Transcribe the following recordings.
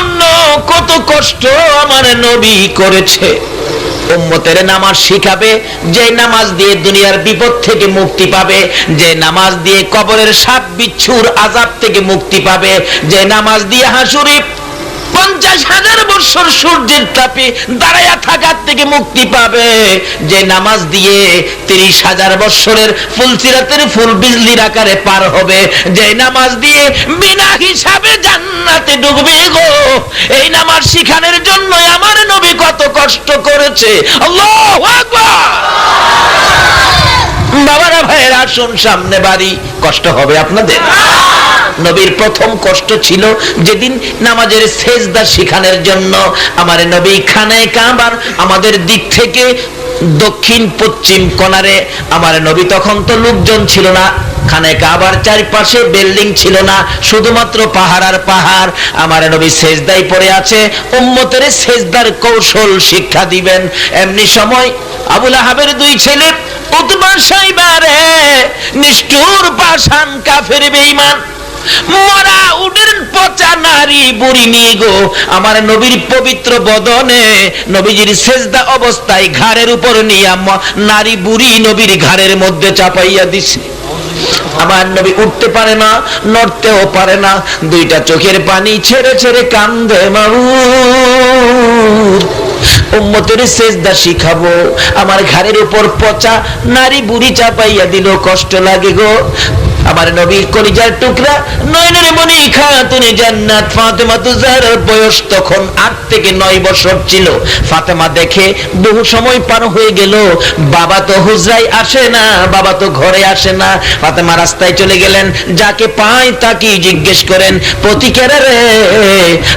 জন্য কত কষ্ট আমার নবী করেছে। উম্মতের নামাজ শিখাবে, যে নামাজ দিয়ে দুনিয়ার বিপদ থেকে মুক্তি পাবে, যে নামাজ দিয়ে কবরের সাপ বিচ্ছুর আযাব থেকে মুক্তি পাবে, যে নামাজ দিয়ে হাসুরে 50,000 বছর সূর্যের তাপে দাঁড়ায়া থাকার থেকে মুক্তি পাবে, যে নামাজ দিয়ে 30,000 বছরের ফুলসিরাতের ফুল বিজলির আকারে পার হবে, যে নামাজ দিয়ে বিনা হিসাবে জান্নাতে ঢুকবে গো। এই নামাজ শিখানোর জন্য আমার নবী কত কষ্ট করেছে। আল্লাহু আকবার। বাবারা ভাইয়েরা আসুন সামনে বাড়ি, কষ্ট হবে আপনাদের। নবীর প্রথম কষ্ট ছিল যেদিন নামাজের সেজদা শিখানোর জন্য আমার নবী খানায়ে কাবার আমাদের দিক থেকে দক্ষিণ পশ্চিম কোণারে, আমার নবী তখন তো লোকজন ছিল না, খানায়ে কাবার চারপাশে বিল্ডিং ছিল না, শুধুমাত্র পাহাড় আর পাহাড়। আমার নবী সেজদায় পড়ে আছে, উম্মতের সেজদার কৌশল শিক্ষা দিবেন। এমনি সময় আবু লাহাবের দুই ছেলে উতবা সাইবা রে, নিষ্ঠুর পাষাণ কাফের বেঈমান, মরা উটের পচা নারী বুড়ি নিয়ে গো আমার নবীর পবিত্র বদনে নবীজির সেজদা অবস্থায় ঘাড়ের উপর নিয়ে নারী বুড়ি নবীর ঘাড়ের মধ্যে চাপাইয়া দিছে। আমার নবী উঠতে পারে না, নড়তেও পারে না, দুইটা চোখের পানি ছেড়ে ছেড়ে কান্দে। মাবুদ, উম্মতের সেজদা শিখাবো, আমার ঘাড়ের উপর পচা নারী বুড়ি চাপাইয়া দিল, কষ্ট লাগে গো। আমার নবীর কলিজার টুকরা নয়নের মণি খাতুনে জান্নাত ফাতেমা তুজাহরার বয়স তখন 8 থেকে 9 বছর ছিল। ফাতেমা দেখে বহু সময় পার হয়ে গেল, বাবা তো হুজরায় আসে না, বাবা তো ঘরে আসে না। ফাতেমা রাস্তায় চলে গেলেন, যাকে পায় তাকে জিজ্ঞেস করেন, প্রতিকারে রে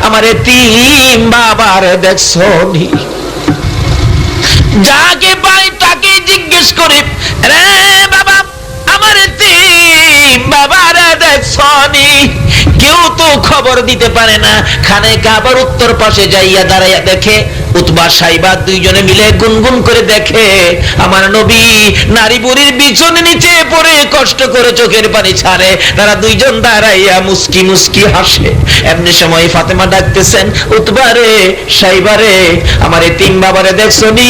আমার এতিম বাবার দেখছো নি? যাকে পায় তাকে জিজ্ঞেস করে, রে বাবা আমার এতিম বাবারা দেখছনি? কেউ তো খবর দিতে পারে না। খানায়ে কাবার উত্তর পাশে যাইয়া দাঁড়াইয়া দেখে উতবা সাইবা দুইজনে মিলে গুনগুন করে দেখে আমার নবী নারী বুড়ির বিছানে নিচে পড়ে কষ্ট করে চোখের পানি ছাড়ে। তারা দুইজন দাঁড়াইয়া মুস্কি মুস্কি হাসে। এমনি সময় ফাতেমা ডাকতেছেন, উতবা রে সাইবা রে আমার এতিম বাবারে দেখছনি?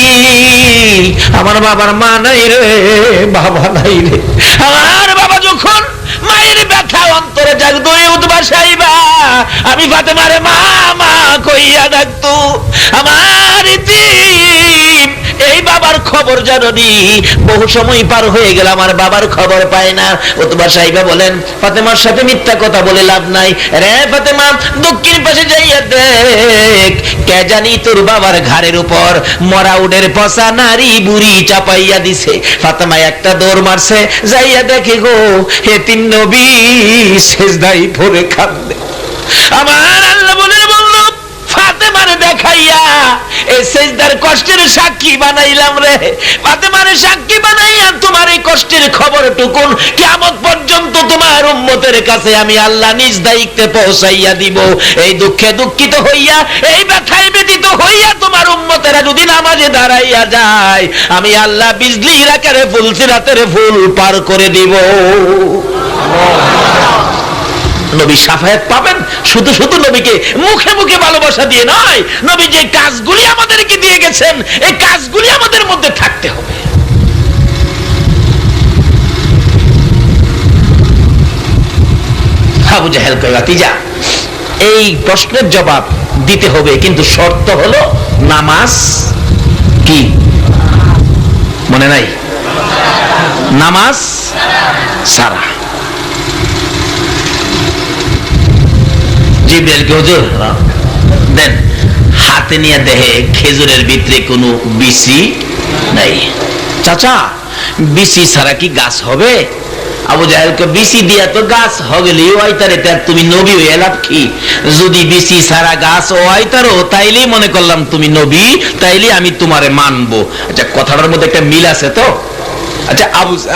আমার বাবার মা নাই রে, বাবা নাই রে। আমার বাবা যখন মায়ের ব্যথা অন্তরে জাগতো, উতবা সাইবা আমি ফাতেমারে মা মা কইয়া ডাকতো। আমার এতিম এই বাবার খবর জানোনি? বহু সময় পার হয়ে গেল, আমার বাবার খবর পায় না। উতবা সাইবা বলেন, ফাতেমার সাথে মিথ্যা কথা বলে লাভ নাই রে ফাতেমা, দক্ষিণ পাশে যাইয়া দেখ, কে জানি তোর বাবার ঘাড়ের উপর মরা উটের পচা নারী বুড়ি চাপাইয়া দিছে। ফাতেমা একটা দৌড় মারছে, যাইয়া দেখে গো এতিম নবী সেজদায় পড়ে কাঁদে। আমার আল্লাহ বলে বলল, ফাতেমারে দেখাইয়া এই সেজদার কষ্টের সাক্ষী বানাইলাম রে। ফাতেমারে সাক্ষী বানাইয়া তোমার এই কষ্টের খবর টুকুন কিয়ামত পর্যন্ত তোমার উম্মতের কাছে আমি আল্লাহ নিজ দায়িত্বে পৌঁছাইয়া দিব। এই দুঃখে দুঃখিত হইয়া, এই ব্যথায় ব্যথিত হইয়া তোমার উম্মতেরা যদি নামাজে দাঁড়াইয়া যায়, আমি আল্লাহ বিজলির আকারে ফুলসিরাতের ফুল পার করে দিব। নবী শাফায়াত পাবেন শুধু শুধু নবীকে মুখে মুখে ভালোবাসা দিয়ে নয়, নবী যে কাজগুলি আমাদেরকে দিয়ে গেছেন এই কাজগুলি আমাদের মধ্যে থাকতে হবে। আবু জাহেল কয়, ভাতিজা এই প্রশ্নের জবাব দিতে হবে, কিন্তু শর্ত হলো নামাজ কি মনে নাই? নামাজ সারা। জিবরাইলকে হুজুর দেন, হাতে নিয়ে দেখে খেজুরের ভিতরে কোনো বিচি নাই। চাচা বিচি ছাড়া কি গাছ হবে? আবু জাহেলকে, বিচি দিয়া তো গাছ হগেলি ওয়াইতারে, তার তুমি নবী হয়ে লাভ কি? যদি বিচি ছাড়া গাছ ওয়াইতারো তাইলেই মনে করলাম তুমি নবী, তাইলে আমি তোমারে মানবো। আচ্ছা কথাটার মধ্যে একটা মিল আছে তো? আচ্ছা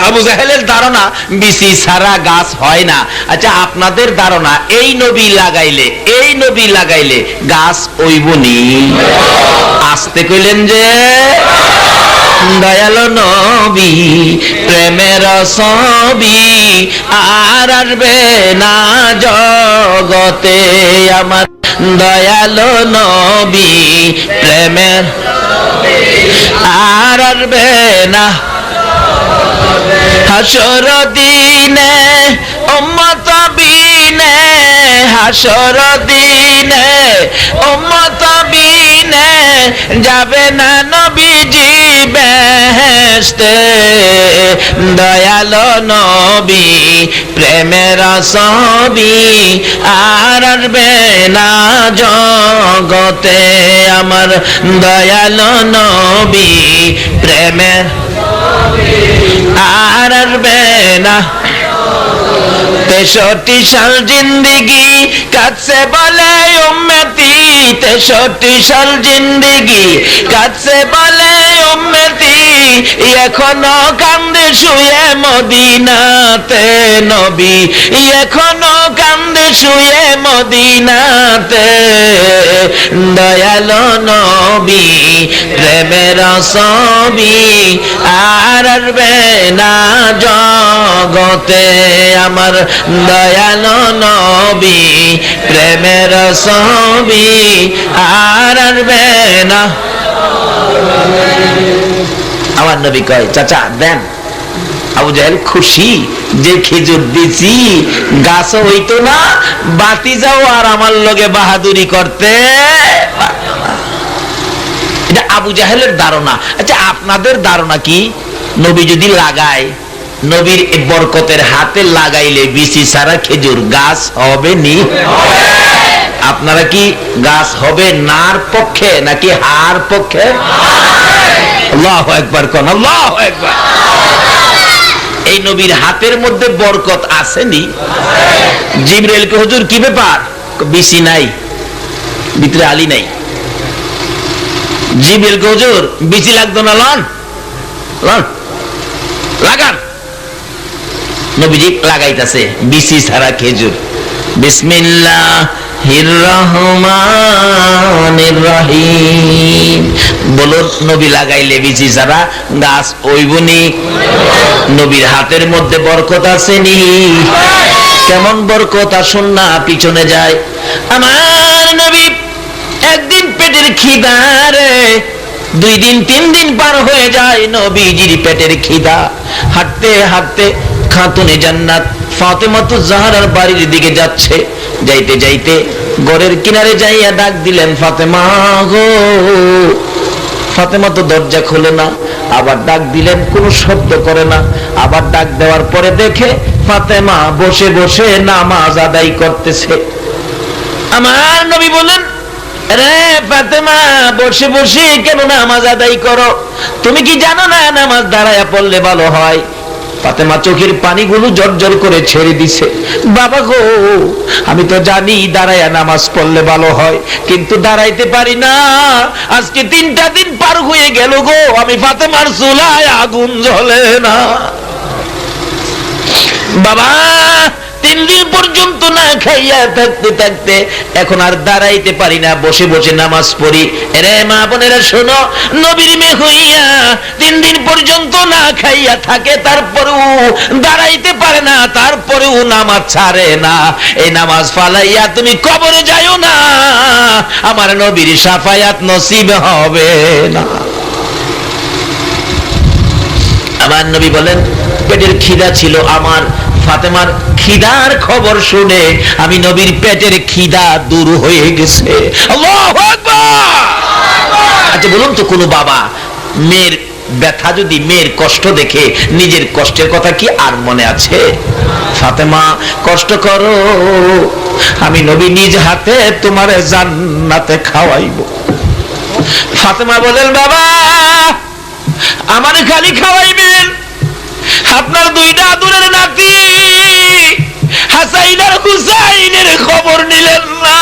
আবু জাহেলের ধারণা বিচি ছাড়া গাছ হয় না। আচ্ছা আপনাদের ধারণা এই নবী লাগাইলে গাছ ওইবনি? আসতে কইলেন যে দয়ালো নবী প্রেমের ছবি আর আসবে না জগতে, আমার দয়ালো নবী প্রেমের আর আসবে না হাসর দিনে উম্মত বিনে হাসর দিনে উম্মত বিনে যাবে না নবীজি বেহেশতে দয়ালো নবী প্রেমের ছবি আর আসবে না জগতে আমার দয়ালো নবী প্রেমের আর আসবে না 63 সাল জিন্দেগি কাছে বলে উম্মতি 63 সাল জিন্দেগি কাছে বলে উম্মতি এখনো কান্দে শুয়ে মদিনাতে নবী এখনো কান্দে শুয়ে মদিনাতে দয়ালো নবী প্রেমের ছবি আর আসবে না জগতে আমার দয়ালো নবী প্রেমের ছবি আর আসবে না আমার নবী কয় চাচা দেন আবু জাহেল খুশি যে খেজুর দিছি গাছ হইতো না বাতি যাও আর আমার লগে বাহাদুরি করতে এটা আবু জাহেলের ধারণা। আচ্ছা আপনাদের ধারণা কি নবী যদি লাগায় নবীর বরকতের হাতে লাগাইলে বিচি ছাড়া খেজুর গাছ হবে নি? আপনারা কি গাছ হবে নার পক্ষে নাকি হার পক্ষে? আল্লাহু আকবার কোন আল্লাহু আকবার। এই নবীর হাতের মধ্যে বরকত আসেনি? জিবরাইলকে হুজুর কি ব্যাপার? বিচি নাই, ভিতরে আলী নাই। জিবরাইলকে হুজুর বিচি লাগতো না, লন লন লাগান। নবীজি লাগাইতাছে বিচি ছাড়া খেজুর। বিসমিল্লাহির রহমানির রহিম বলো নবী লাগাইলে বিচি ছাড়া গাছ ওইবনি? নবীর হাতের মধ্যে বরকত আছে নি? কেমন বরকত আসুন না পিছনে যায়। আমার নবী একদিন পেটের খিদারে 2 দিন 3 দিন পার হয়ে যায় নবীজির পেটের খিদা। হাঁটতে হাঁটতে খাতুনে জান্নাত ফাতেমা জাহরার বাড়ির দিকে যাচ্ছে। যাইতে যাইতে ঘরের কিনারে যাইয়া ডাক দিলেন ফাতেমা গো। ফাতেমা তো দরজা খোলে না, আবার ডাক দিলেন কোনো শব্দ করে না। আবার ডাক দেওয়ার পরে দেখে ফাতেমা বসে বসে নামাজ আদায় করতেছে। আমার নবী বলেন রে ফাতেমা বসে বসে কেন নামাজ আদায় করো? তুমি কি জানো না নামাজ দাঁড়ায়া পড়লে ভালো হয়? ফাতেমা চোখের পানিগুলো জর্জর করে ছেড়ে দিছে। বাবা গো আমি তো জানি দাঁড়ায়া নামাজ পড়লে ভালো হয়, কিন্তু দাঁড়াইতে পারি না। আজকে 3টা দিন পার হয়ে গেল গো, আমি ফাতেমার চুলায় আগুন জ্বলে না। বাবা 3 দিন পর্যন্ত না খাইয়া থাকতে থাকতে এখন আর দাঁড়াইতে পারি না, বসে বসে নামাজ পড়ি। রে মা বোনেরা শোনো, নবীর মেয়ে হইয়া 3 দিন পর্যন্ত না খাইয়া থাকে, তারপরেও দাঁড়াইতে পারে না, তারপরেও নামাজ ছাড়ে না। এই নামাজ ফালাইয়া তুমি কবরে যাইও না, আমার নবীর শাফায়াত নসিব হবে না। আমার নবী বলেন পেটের খিদা ছিল আমার। ফাতেমার খিদার খবর শুনে আমি নবীর পেটের খিদা দূর হয়ে গেছে। আল্লাহু আকবার। আচ্ছা বলুন তো কোন বাবা মেয়ের ব্যথা যদি, মেয়ের কষ্ট দেখে নিজের কষ্টের কথা কি আর মনে আছে? ফাতেমা কষ্ট করো, আমি নবী নিজ হাতে তোমার জান্নাতে খাওয়াইব। ফাতেমা বলেন বাবা আমার খালি খাওয়াইবেন, আপনার 2টা আদরের নাতি হাসাইন আর হুসাইনের খবর নিলেন না।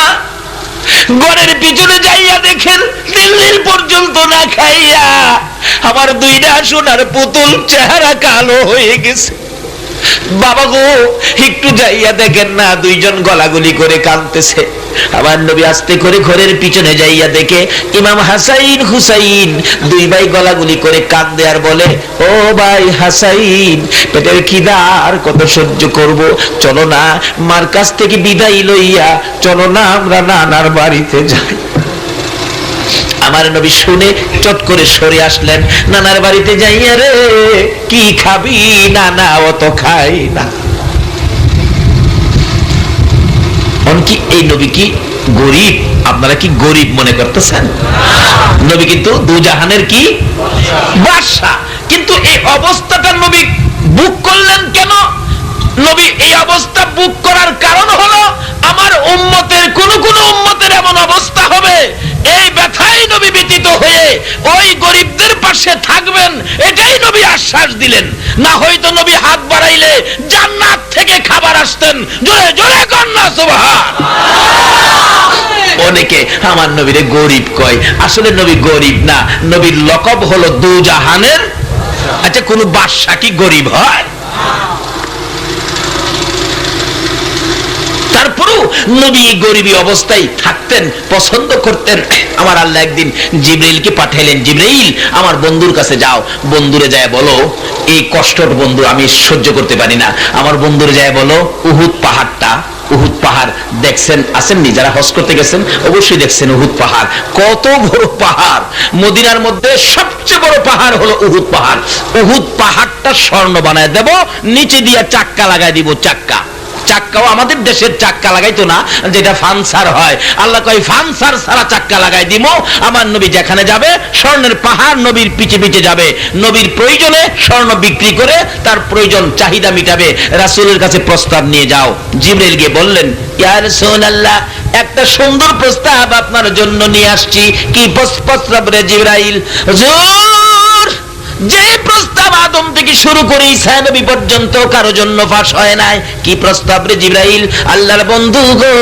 ঘরের পিছনে যাইয়া দেখেন 3 দিন পর্যন্ত না খাইয়া আমার 2টা সোনার পুতুল চেহারা কালো হয়ে গেছে। বাবা গো একটু যাইয়া দেখেন না, দুইজন গলাগুলি করে কাঁদতেছে। আমার নবী আস্তে করে ঘরের পিছনে যাইয়া দেখে ইমাম হাসাইন হুসাইন দুই ভাই গলাগুলি করে কাঁদে আর বলে, ও ভাই হাসাইন, পেটের খিদা আর কত সহ্য করব, চলো না মার কাছ থেকে বিদায় লইয়া চলো না আমরা নানার বাড়িতে যাই। আমার নবী শুনে চট করে সরে আসলেন, নানার বাড়িতে যাইয়া রে কি খাবি, নানা অত খাই না। কি এই নবী কি গরিব? আপনারা কি গরিব মনে করতেছেন? নবী কিন্তু দুজাহানের কি বাদশা। কিন্তু এই অবস্থাটা নবী বুক করলেন কেন? নবী এই অবস্থা বুক করার কারণ হলো আমার উম্মতের কোন উম্মতের এমন অবস্থা হবে, এই ব্যথায় নবী ব্যতীত হয়ে ওই গরিবদের পাশে থাকবেন, এটাই নবী আশ্বাস দিলেন। না হয়তো নবী হাত বাড়াইলে জান্নাত থেকে খাবার আসতেন। জোরে জোরে কন্যা সুবহান। অনেকে আমার নবীরে গরিব কয়, আসলে নবী গরিব না, নবীর লকব হলো দুজাহানের। আচ্ছা কোন বাদশা কি গরিব হয়? তারপরও নবী গরিবী অবস্থায় থাকতেন, পছন্দ করতেন। আমার আল্লাহ একদিন জিবরাইলকে পাঠাইলেন, জিবরাইল আমার বন্ধুর কাছে যাও, বন্ধুরে যায় বলো এই কষ্টর বন্ধু আমি সহ্য করতে পারি না, আমার বন্ধুরে যায় বলো উহুদ পাহাড়টা, উহুদ পাহাড় দেখছেন আসেননি? যারা হজ করতে গেছেন অবশ্যই দেখছেন উহুদ পাহাড়, কত বড় পাহাড়। মদিনার মধ্যে সবচেয়ে বড় পাহাড় হলো উহুদ পাহাড়। উহুদ পাহাড়টা স্বর্ণ বানায় দেব, নিচে দিয়ে চাক্কা লাগাই দিব। চাক্কাও আমাদের দেশের চাক্কা লাগাইতো না, যেটা ফানসার হয়। আল্লাহ কয় ফানসার সারা চাক্কা লাগাই দিব। আমার নবী যেখানে যাবে স্বর্ণের পাহাড় নবীর পিছে পিছে যাবে। নবীর প্রয়োজনে স্বর্ণ বিক্রি করে তার প্রয়োজন চাহিদা মিটাবে। রাসূলের কাছে প্রস্তাব নিয়ে যাও। জিবরাইল গিয়ে বললেন, ইয়া রাসূলুল্লাহ, একটা সুন্দর প্রস্তাব আপনার জন্য নিয়ে আসছি। কি প্রস্তাব রে জিবরাইল? হুজুর, যে প্রস্তাব আদম থেকে শুরু করে ঈসা নবী পর্যন্ত কারো জন্য ফাঁস হয় নাই। কি প্রস্তাব রে জিবরাইল? আল্লাহর বন্ধু গো,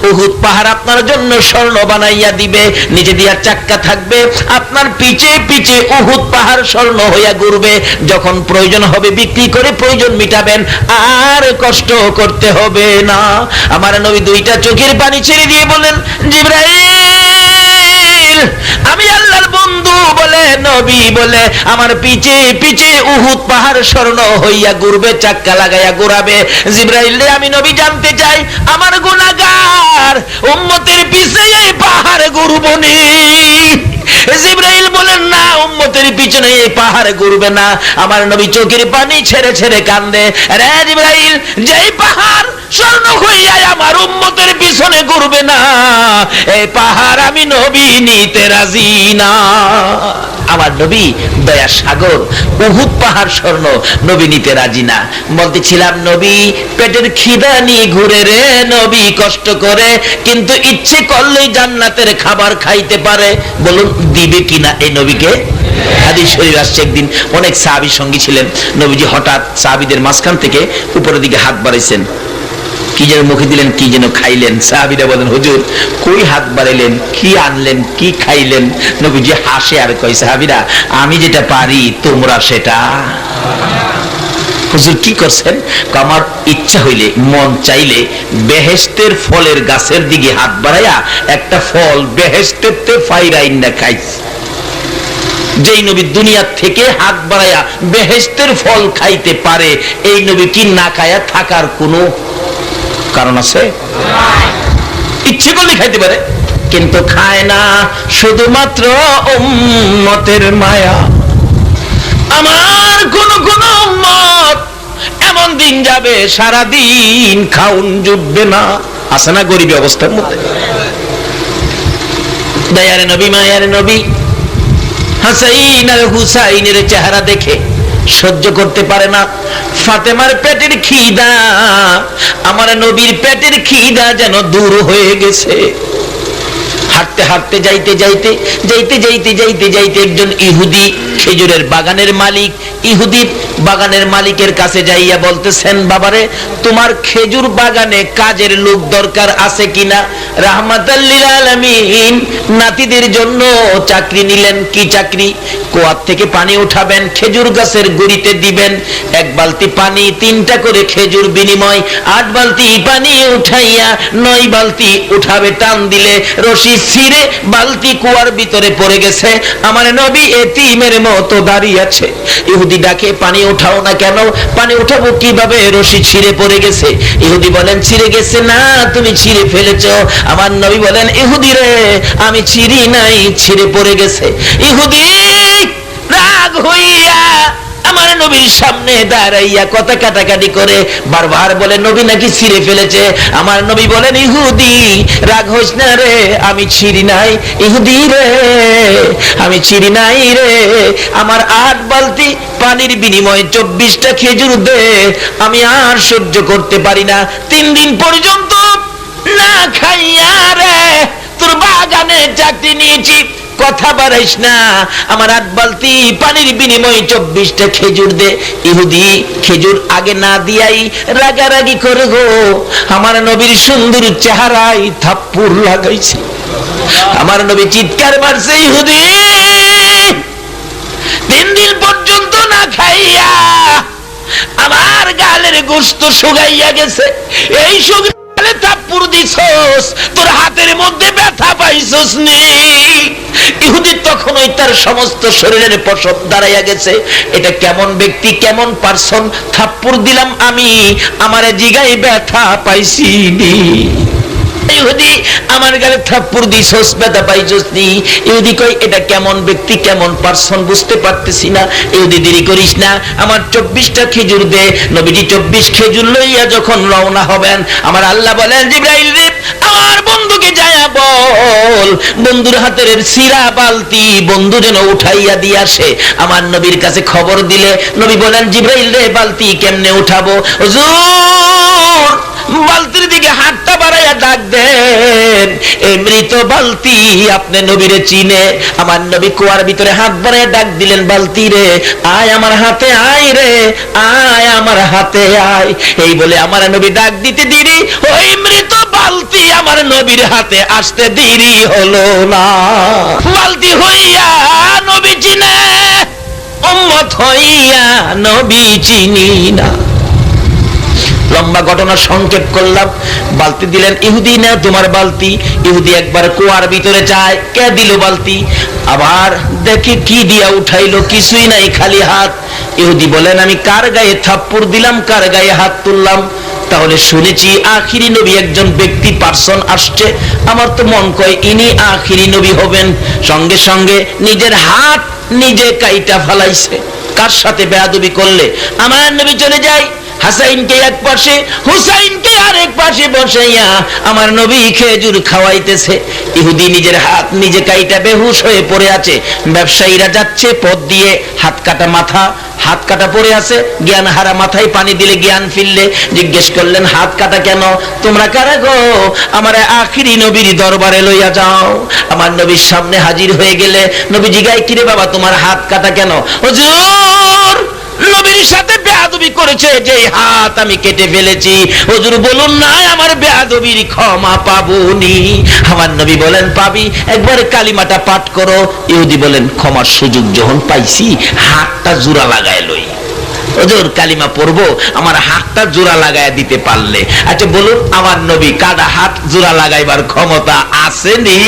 উহুদ পাহাড় আপনার জন্য স্বর্ণ বানাইয়া দিবে, নিচে দিয়া চাক্কা থাকবে, আপনার পিছে পিছে উহুদ পাহাড় স্বর্ণ হইয়া ঘুরবে। যখন প্রয়োজন হবে বিক্রি করে প্রয়োজন মিটাবেন, আর কষ্ট করতে হবে না। আমার নবী দুইটা চোখের পানি ছেড়ে দিয়ে বলেন, জিবরাইল, আমি আল্লাহর বন্ধু বলে নবী বলে আমার পিছে পিছে উহুদ পাহাড় স্বর্ণ হইয়া ঘুরবে, চাক্কা লাগাইয়া ঘুরাবে। জিবরাইল রে, আমি নবী জানতে চাই আমার গুনাহগার উম্মতের পিছে এই পাহাড় ঘুরবনি। জিবরাইল বলেন, না, উম্মতের পিছনে এই পাহাড় ঘুরবে না। আমার নবী চোখের পানি ছেড়ে ছেড়ে কান্দে, রে জিবরাইল, যেই পাহাড় স্বর্ণ হইয়া আমার উম্মতের পিছনে ঘুরবে না, এই পাহাড় আমি নবী নিতে রাজি না। আমার নবী দয়া সাগর, উহুদ পাহাড় স্বর্ণ নবী নিতে রাজি না। বলতেছিলাম নবী পেটের খিদা নিয়ে ঘুরে রে, নবী কষ্ট করে, কিন্তু ইচ্ছে করলেই জান্নাতের খাবার খাইতে পারে। বলুন দিবে কিনা এই নবীকে? হাদিস শরীফ আসছে, একদিন অনেক সাহাবী সঙ্গী ছিলেন। নবীজি হঠাৎ সাহাবীদের মাঝখান থেকে উপরের দিকে হাত বাড়াইছেন, কি যেন মুখে দিলেন, কি যেন খাইলেন। সাহাবীরা বলেন, হুজুর কই হাত বাড়াইলেন, কি আনলেন, কি খাইলেন? নবীজি হাসে আর কয়, সাহাবীরা আমি যেটা পারি তোমরা সেটা। হুজুর কি করছেন? আমার ইচ্ছা হইলে, মন চাইলে বেহেশতের ফলের গাছের দিকে হাত বাড়াইয়া একটা ফল বেহেশতের তে ফাইরাইন না খাইছে। যেই নবী দুনিয়া থেকে হাত বাড়াইয়া বেহেশতের ফল খাইতে পারে, এই নবী কি না খায়া থাকার কোনো কারণ আছে? ইচ্ছে করলে খাইতে পারে, কিন্তু খায় না, শুধুমাত্র উম্মতের মায়া। আমার কোন উম্মত এমন দিন যাবে সারাদিন খাউন জুটবে না। আছে না গরিবী অবস্থার মধ্যে? দয়ারে নবী, মায়ারে নবী হাসাইন আর হুসাইনের চেহারা দেখে সহ্য করতে পারে না। ফাতেমার পেটের খিদা, আমার নবীর পেটের খিদা যেন দূর হয়ে গেছে। হাঁটতে হাঁটতে যাইতে যাইতে যাইতে যাইতে যাইতে যাইতে একজন ইহুদি, খেজুরের বাগানের মালিক, ইহুদি বাগানের মালিকের কাছে যাইয়া বলতেছেন, বাবারে তোমার খেজুর বাগানে কাজের লোক দরকার আছে কিনা? রাহমাতাল লিল আলামিন নাতিদের জন্য চাকরি নিলেন। কি চাকরি? কুয়ার থেকে পানি উঠাবেন, খেজুর গাছের গুড়িতে দিবেন, 1 বালতি পানি 3টা করে খেজুর বিনিময়, 8 বালতি পানি উঠাইয়া 9 বালতি উঠাবে। টান দিলে রশি ছিঁড়ে বালতি কুয়ার ভিতরে পড়ে গেছে। আমার নবী এতিমের মতো দাঁড়িয়ে আছে। ইহুদি ডাকে, পানি উঠাও না কেন? পানি উঠাবো কিভাবে? রশি ছিঁড়ে পড়ে গেছে। ইহুদি বলেন, ছিঁড়ে গেছে না, তুমি ছিঁড়ে ফেলেছো। আমার নবী বলেন, ইহুদি রে, আমি ছিঁড়ি নাই, ছিঁড়ে পড়ে গেছে। ইহুদি রাগ হইয়া আমার নবীর সামনে দাঁড়াইয়া কথা কাটাকাটি করে বারবার বলে, নবী নাকি ছিঁড়ে ফেলেছে। আমার নবী বলেন, ইহুদি রাগ হইস না রে, আমি ছিঁড়ি নাই। ইহুদি রে, আমি ছিঁড়ি নাই রে, আমার 8 বালতি পানির বিনিময়ে 24টা খেজুর দে, আমি আর সহ্য করতে পারি না। 3 দিন পর্যন্ত না খাইয়া রে তোর বাগানে চাকরি নিয়েছি, কথা বাড়াইস না, আমার 8 বালতি পানির বিনিময়ে 24টা খেজুর দে। ইহুদি খেজুর আগে না দিয়াই রাগারাগি করে গো আমার নবীর সুন্দর চেহারায় থাপ্পড় লাগাইছে। আমার নবী চিৎকার মারছে, ইহুদি 3 দিন পর্যন্ত না খাইয়া আমার গালের গোশত শুকাইয়া গেছে, এই শুকালে থাপ্পড় দিছস, তোর হাতের মধ্যে ব্যথা পাইছস নি? ইহুদি তখনই তার সমস্ত শরীরের পশম দাঁড়াইয়া গেছে। এটা কেমন ব্যক্তি, কেমন পারসন? থাপ্পড় দিলাম আমি, আমারে জিগাই ব্যথা পাইছি নি? ইহুদি আমার গালে থাপ্পড় দিছস, ব্যথা পাইছস নি? ইহুদি কই, এটা কেমন ব্যক্তি, কেমন পারসন বুঝতে পারতেছি না। ইহুদি দেরি করিস না, আমার 24টা খেজুর দে। নবীজি 24 খেজুর লইয়া যখন রওনা হবেন, আমার আল্লাহ বলেন, জিবরাইল রে, আমার বন্ধুকে যায়া বল বন্ধুর হাতের সিরা বালতি বন্ধু যেন উঠাইয়া দিয়ে আসে। আমার নবীর কাছে খবর দিলে নবী বলেন, জিবরাইল রে, বালতি কেমনে উঠাবো? হুজুর বালতির দিকে হাতটা বাড়াইয়া ডাক দেন, এই মৃত বালতি আপনি নবীরে চিনে। আমার নবী কুয়ার ভিতরে হাত বাড়াইয়া ডাক দিলেন, বালতি রে আয় আমার হাতে, আয় রে আয় আমার হাতে আয়। এই বলে আমার নবী ডাক দিতে দেরি, ওই মৃত বালতি আমার নবীর হাতে আসতে দেরি হলো না। বালতি হইয়া নবী চিনে, উম্মত হইয়া নবী চিনি না। লম্বা ঘটনা সংক্ষেপ করলাম। বালতি দিলেন, ইহুদি না তোমার বালতি। ইহুদি একবার কুয়ার ভিতরে যায়, কে দিল বালতি? আবার দেখে কি দিয়া উঠাইলো, কিছুই নাই, খালি হাত। ইহুদি বলেন, আমি কার গায়ে থাপ্পড় দিলাম, কার গায়ে হাত তুললাম? তাহলে শুনেছি আখিরি নবী একজন ব্যক্তি পার্সন আসছে, আমার তো মন কয় ইনি আখিরি নবী হবেন। সঙ্গে সঙ্গে নিজের হাত নিজে কাইটা ফালাইছে। কার সাথে বেয়াদবি করলে? আমার নবী চলে যায়, হাসাইনকে এক পাশে, হুসাইনকে আরেক পাশে বসাইয়া আমার নবী খেজুর খাওয়াইতেছে। ইহুদি নিজের হাত নিজে কাইটা বেহুশ হয়ে পড়ে আছে। ব্যবসায়ীরা যাচ্ছে পথ দিয়ে, হাত কাটা মাথা, হাত কাটা পড়ে আছে, জ্ঞান হারা মাথায় পানি দিলে জ্ঞান ফিরলে। জিজ্ঞেস করলেন, হাত কাটা কেন? তোমরা কারা গো? আমার আখিরি নবীর দরবারে লইয়া যাও। আমার নবীর সামনে হাজির হয়ে গেলে নবী জিগায়, কিরে বাবা তোমার হাত কাটা কেন? হুজুর নবীর সাথে বেয়াদবি করেছে, যে হাত আমি কেটে ফেলেছি। হুজুর বলুন না আমার বেয়াদবির ক্ষমা পাবনি? আমার নবী বলেন, পাবি, একবার কালিমাটা পাঠ করো। ইহুদি বলেন, ক্ষমার সুযোগ যখন পাইছি হাতটা জোড়া লাগায় লই। হুজুর কালিমা পড়বো, আমার হাতটা জোড়া লাগায় দিতে পারলে। আচ্ছা বলুন, আমার নবী কাটা হাত জোড়া লাগাইবার ক্ষমতা আসেনি?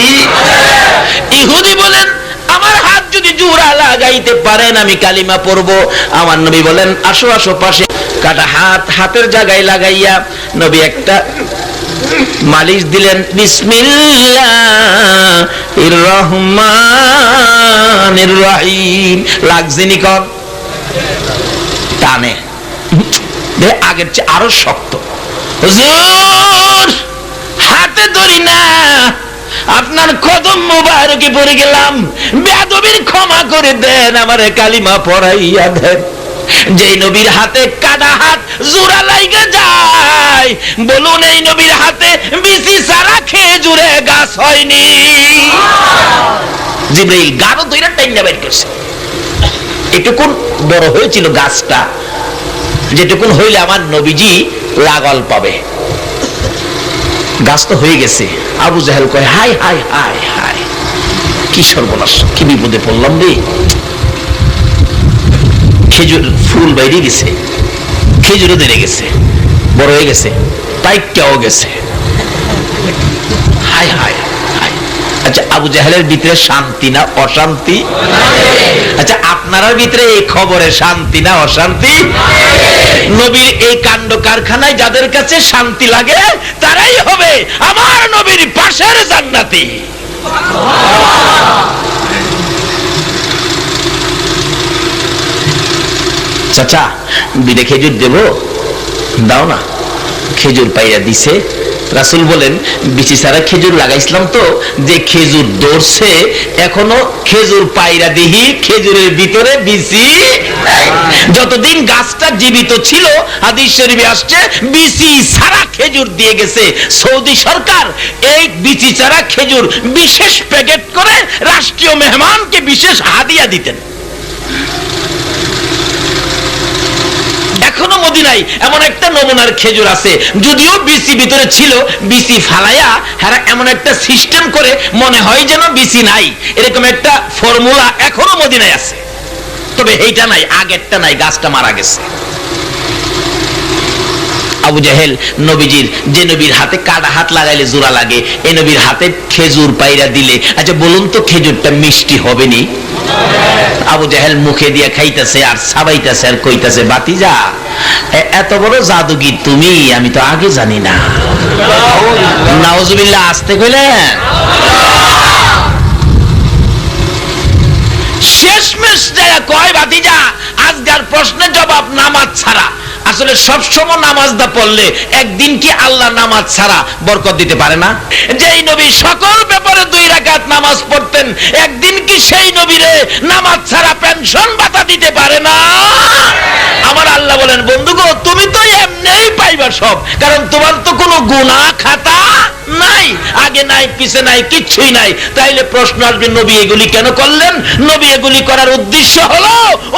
ইহুদি বলেন, আমার হাত যদি জোড়া লাগাইতে পারেন আমি কালিমা পড়বো। আমার নবী বলেন, আসো আসো পাশে। কাটা হাত হাতের জায়গায় লাগাইয়া নবী একটা মালিশ দিলেন। বিসমিল্লাহির রহমানির রহিম। লাগছেনি কর? টানে আগের চেয়ে আরো শক্ত। হুজুর হাতে ধরি না, আপনার কদম মোবারকে পড়ে গেলাম, বেয়াদবির ক্ষমা করে দেন, আমারে কালিমা পড়াইয়া দেন। যে নবীর হাতে কাটা হাত জোড়া লাইগা যায়, বলুন এই নবীর হাতে বিসি সারা খেজুরে গাছ হয়নি? জিবরাইল গাঢ় ধইরা টাইনা বের করছে। এটুকুন বড় হয়েছিল গাছটা, যেটুকুন হইলে আমার নবীজি লাগল পাবে। গাছ তো হয়ে গেছে। আবু জাহেল কয়, হাই হাই হাই হাই, কি সর্বনাশ, কি বিপদে পড়লাম রে। খেজুর ফুল বাইরে গেছে, খেজুরও ধরে গেছে, বড় হয়ে গেছে, পাইকটাও গেছে। High high high. আচ্ছা, আবু জাহেলের ভিতরে শান্তি না অশান্তি? আচ্ছা, আপনার ভিতরে এই খবরে শান্তি না অশান্তি? নবীর এই কাণ্ড কারখানায় যাদের কাছে শান্তি লাগে তারাই হবে আমার নবীর পাশের জান্নাতি। চাচা, বিদে খেজুর দেব? দাও না। খেজুর পাইয়া দিছে। রাসূল বলেন, বিচি ছাড়া খেজুর লাগাইছিলাম তো, যে খেজুর ধরছে এখনো খেজুর পাইরা দিহি, খেজুরের ভিতরে বিচি। যতদিন গাছটা জীবিত ছিল, হাদিস শরীফে আসছে, বিচি ছাড়া খেজুর দিয়ে গেছে। সৌদি সরকার এই বিচি ছাড়া খেজুর বিশেষ প্যাকেট করে রাষ্ট্রীয় মেহমানকে বিশেষ হাদিয়া দিতেন। এখনো মদিনায় এমন একটা নমুনার খেজুর আছে, যদিও বিচি ভিতরে ছিল, বিচি ফালাইয়া হারা এমন একটা সিস্টেম করে মনে হয় যেন বিচি নাই, এরকম একটা ফর্মুলা এখনো মদিনায় আছে। তবে এইটা নাই, আগেরটা নাই, গাছটা মারা গেছে। আবু জাহেল নবীজির, যে নবীর হাতে কাটা হাত লাগাইলে জোড়া লাগে, এই নবীর হাতে খেজুর পাইরা দিলে, আচ্ছা বলুন তো খেজুরটা মিষ্টি হবে নি? আবু জাহেল মুখে দিয়ে খাইতেছে আর সাবাইতেছে আর কইতাছে, বাতিজা এত বড় জাদুগির তুমি, আমি তো আগে জানি না। নাউজুবিল্লাহ, আসতে কইলেন। শেষমেশ যায় কয়, বাতিজা আজকার প্রশ্নের জবাব নামাজ ছাড়া। আসলে সবসময় নামাজটা পড়লে একদিন কি আল্লাহ নামাজ ছাড়া বরকত দিতে পারে না? যেই নবী সকল ব্যাপারে 2 রাকাত নামাজ পড়তেন, একদিন কি সেই নবীরে নামাজ ছাড়া পেনশন ভাতা দিতে পারে না? আমার আল্লাহ বলেন, বন্ধুগো তুমি তো এমনিই পাইবা সব, কারণ তোমার তো কোনো গুনাহ খাতা নাই, আগে নাই পিছে নাই, কিচ্ছুই নাই। তাইলে প্রশ্ন আসবে, নবী এগুলি কেন করলেন? নবী এগুলি করার উদ্দেশ্য হলো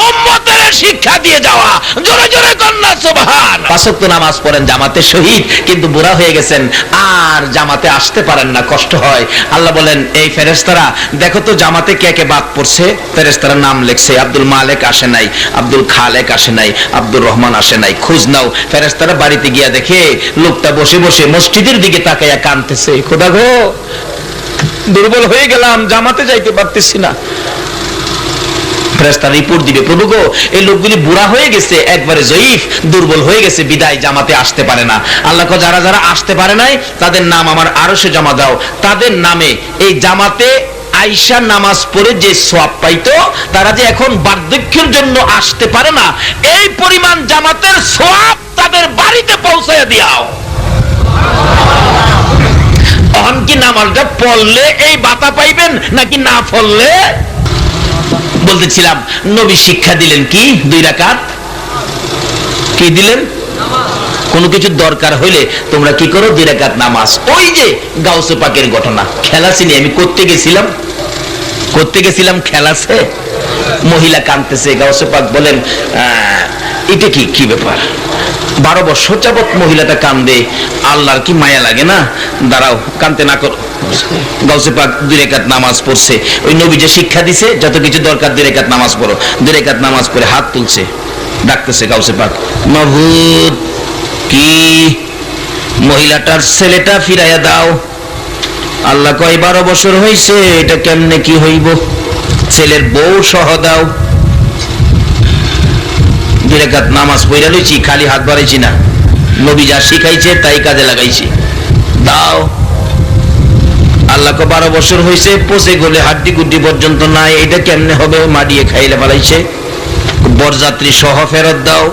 উম্মতের শিক্ষা দিয়ে যাওয়া। জোরে জোরে কন্যা সুবহান। 5 ওয়াক্ত নামাজ পড়েন, জামাতে শহীদ, কিন্তু বুড়া হয়ে গেছেন, আর জামাতে আসতে পারেন না, কষ্ট হয়। আল্লাহ বলেন, এই ফেরেশতারা দেখো তো জামাতে কে কে বাদ পড়ছে। ফেরেশতারা নাম লিখছে, আব্দুল মালিক আসে নাই, আব্দুল খালেক আসে নাই, আব্দুর রহমান আসে নাই, খোঁজ নাও। ফেরেশতারা বাড়িতে গিয়া দেখে লোকটা বসে বসে মসজিদের দিকে তাকাইয়া কাঁদতেছে, খোদা গো দুর্বল হয়ে গেলাম, জামাতে যাইতে পারতেছি না। ফেরেশতারা রিপোর্ট দিবে, প্রভু গো এই লোকগুলি বুড়া হয়ে গেছে, একবারে জয়ীফ, দুর্বল হয়ে গেছে, বিদায় জামাতে আসতে পারে না। আল্লাহ কো, যারা যারা আসতে পারে নাই তাদের নাম আমার আরশে জমা দাও। তাদের নামে এই জামাতে আয়েশা নামাজ পড়ে যে সওয়াব পাইতো, তারা যে এখন বার্ধক্যের জন্য আসতে পারে না, এই পরিমাণ জামাতের সওয়াব তাদের বাড়িতে পৌঁছায় দিও। তখন কি নামাজটা পড়লে এই বাতা পাইবেন নাকি না পড়লে? বলতেছিলাম, নবী শিক্ষা দিলেন কি? 2 রাকাত। কি দিলেন? কোনো কিছু দরকার হইলে তোমরা কি করো? 2 রাকাত নামাজ। ওই যে গাউসে পাকের ঘটনা, খেলা চিনি আমি, করতে গেছিলাম খেলাছে, মহিলা কাঁদতেছে, গাউসে পাক বলেন, এটা কি ব্যাপার? 12 বছর যাবত মহিলাটা কান্দে, আল্লাহর কি মায়া লাগে না? দাঁড়াও, কান্দতে না করো। গাউসে পাক 2 রাকাত নামাজ পড়ছে, ওই নবী যে শিক্ষা দিছে, যত কিছু দরকার 2 রাকাত নামাজ পড়ো। 2 রাকাত নামাজ পড়ে হাত তুলছে, ডাকতেছে গাউসে পাক, মাবুদ কি মহিলাটার ছেলেটা ফিরাইয়া দাও। আল্লাহ কয়, 12 বছর হইছে, এটা কেমনে কি হইব? ছেলের বউ সহ দাও। 2 রাকাত নামাজ পড়া লইছি, খালি হাত বাড়াইছি না, নবী যা শিখাইছে তাই কাজে লাগাইছি, দাও। আল্লাহ কয়, 12 বছর হইছে, পচে গলে হাড্ডি গুড্ডি পর্যন্ত নাই, এটা কেমনে হবে? মাডিয়ে খাইলে বাড়াইছে। বরযাত্রী সহ ফেরত দাও।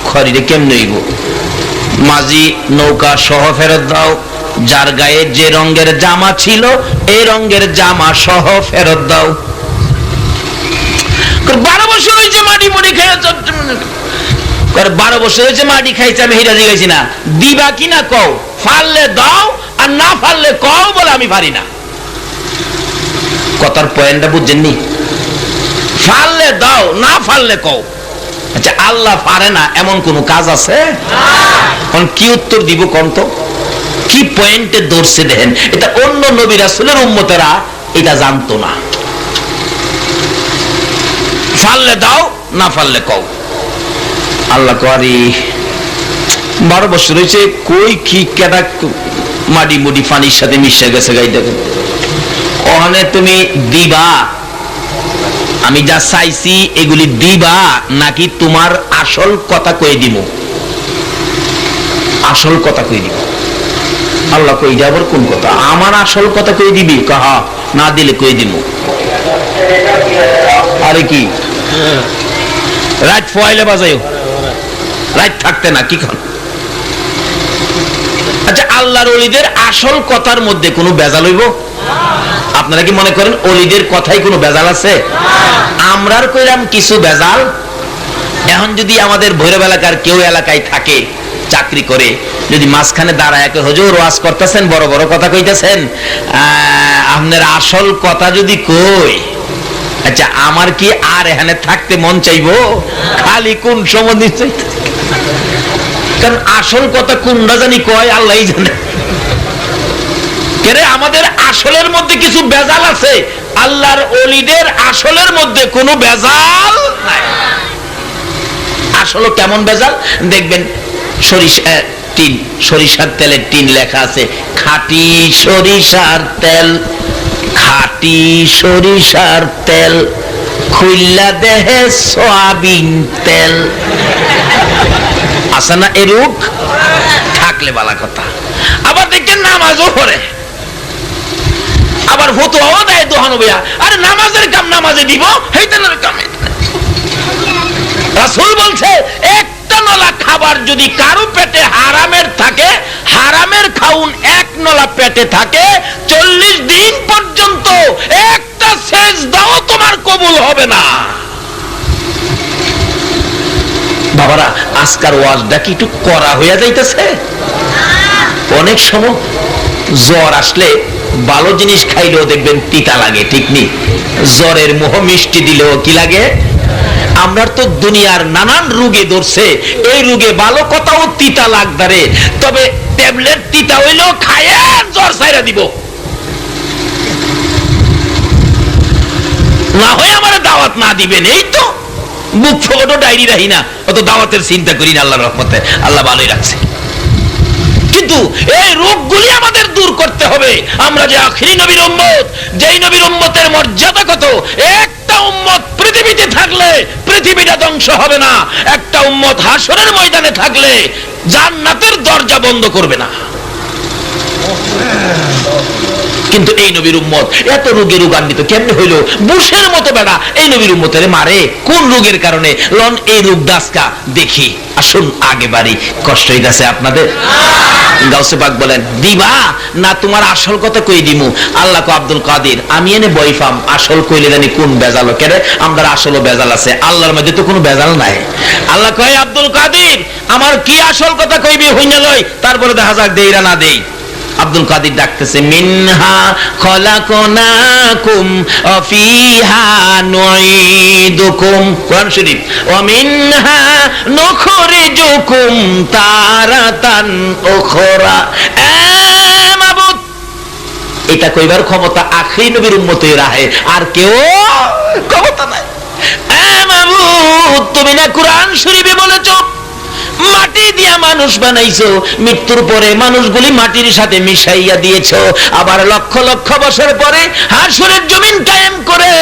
খরিরে কেমনে হইব? মাঝি নৌকা সহ ফেরত দাও। যার গায়ে যে রঙের জামা ছিল এই রঙের জামা সহ ফেরত দাও। 12 বছর হয়েছে মাটি মুড়ি খেয়ে, 12 বছর হয়েছে মাটি খাইছে, আমি হিরা জিগাইছি না, দিবা কিনা কও, ফাললে দাও আর না ফাললে কও, বলে আমি পারি না। কথার পয়েন্টটা বুঝছেননি? পারলে দাও, না পারলে কও। আচ্ছা, আল্লাহ পারে না এমন কোন কাজ আছে? এখন কি উত্তর দিব কোন তো? কি পয়েন্টে ধরছে দেখেন, এটা অন্য নবী রাসূলের উম্মতেরা এটা জানতো না। পারলে দাও, না পারলে কও। আল্লাহ করি 12 বছর হয়েছে, কই কি কেডা মাটি মুটি পানির সাথে মিশে গেছে গাই দেখেন। ওখানে তুমি দিবা, আমি যা চাইছি এগুলি দিবা, নাকি তোমার আসল কথা কই দিব? আসল কথা কই দিব। আল্লাহ কই যাবার কোন কথা? আমার আসল কথা কই দিবি? কাহা না দিলে কই দিব। আরে কি রাত ফয়লে বাজাইও, রাত থাকতে না কি খান। আচ্ছা, আল্লাহর ওলিদের আসল কথার মধ্যে কোনো বেজাল হইব? আপনারা কি মনে করেন ওলিদের কথাই কোনো বেজাল আছে? আমরার কইলাম কিছু বেজাল। এখন যদি আমাদের ভৈরব এলাকার কেউ এলাকায় থাকে, চাকরি করে, যদি মাঝখানে দাঁড়ায় হুজুর ওয়াজ করতেছেন, বড় বড় কথা কইতেছেন, আপনার আসল কথা যদি কই, আচ্ছা আমার কি আর এখানে থাকতে মন চাইবো? খালি কোন সম্বন্ধে চাইতে, কারণ আসল কথা কোনটা জানি কয় আল্লাহই জানে। কেরে আমাদের আসলের মধ্যে কিছু বেজাল আছে, আল্লাহর ওলিদের আসলের মধ্যে কোনো বেজাল নাই। আসলে কেমন বেজাল দেখবেন, সরিষার তেলের টিন লেখা আছে খাঁটি সরিষার তেল, খাঁটি সরিষার তেল, খুইল্লা দেহে সয়াবিন তেল। আছে না এরূপ? থাকলে বালা কথা। আবার দেখেন নামাজও পড়ে, আবার ফতোয়াও দেয় দোহানবিয়া, আরে নামাজের কাম নামাজে দিব, হেইতানের কাম। রাসূল বলছে একটা নলা খাবার যদি কারো পেটে হারামের থাকে, হারামের খাউন এক নলা পেটে থাকে, 40 দিন পর্যন্ত একটা সেজদাও তোমার কবুল হবে না। বাবারা, আজকার ওয়াজটা কি একটু করা হইয়া যাইতেছে? অনেক সময় জ্বর আসলে ভালো জিনিস খাইলেও দেখবেন তিতা লাগে, ঠিক নেই? জ্বরের মোহ মিষ্টি দিলেও কি লাগে? আমরা তো দুনিয়ার নানান রোগে ধরছে, এই রোগে ভালো কথাও তিতা লাগদারে, তবে ট্যাবলেট তিতা হইলেও খায় জ্বর ছাইরা দিব। না হয় আমার দাওয়াত না দিবেন, এই তো মুখ ফটো ডায়েরি রাখি না, অত দাওয়াতের চিন্তা করি না, আল্লাহর রহমতে আল্লাহ ভালোই রাখছে। কিন্তু এই রোগগুলি আমাদের দূর করতে হবে। আমরা যে আখিরি নবীর উম্মত, যেই নবীর উম্মতের মর্যাদা কত, একটা উম্মত পৃথিবীতে থাকলে পৃথিবীটা ধ্বংস হবে না, একটা উম্মত হাসরের ময়দানে থাকলে জান্নাতের দরজা বন্ধ করবে না। কিন্তু এই নবীর উম্মত এত রোগে রোগান্বিত কেমনে হইল? বুশের মতো বেড়া এই নবীর উম্মতের মারে কোন রোগের কারণে? লন এই রোগ দাসকা দেখি। আসুন আগে বাড়ি, কষ্ট হইতাছে আপনাদের। গাউসে পাক বলেন দিবা না তোমার আসল কথা কই দিমু। আল্লাহ কো আব্দুল কাদের আমি এনে বইফাম, আসল কইলে জানি কোন বেজাল কেরে? আমরা আসলও বেজাল আছে, আল্লাহর মধ্যে তো কোনো বেজাল নাই। আল্লাহ কয় আব্দুল কাদের আমার কি আসল কথা কইবি হইনা লয়, তারপরে দেখা যাক দেইরা না দেই। আব্দুল কাদের ডাকতেছে মিনহা খলাকনাকুম ওয়া ফিহা নুঈদুকুম, কোরআন শরীফ, ওয়া মিনহা নুখরিজুকুম তারাতান উখরা। মাবুদ, এটা কইবার ক্ষমতা আখিরি নবীর উম্মতের রাহে, আর কেউ ক্ষমতা নাই। মাবুদ, তুমি না কোরআন শরীফে বলেছো মাটি দিয়া মানুষ বানাইছো, মৃত্যুর পরে মানুষগুলি মাটির সাথে মিশাইয়া দিয়েছো, আবার লক্ষ লক্ষ বছর পরে হাসরের জমিন কায়েম করে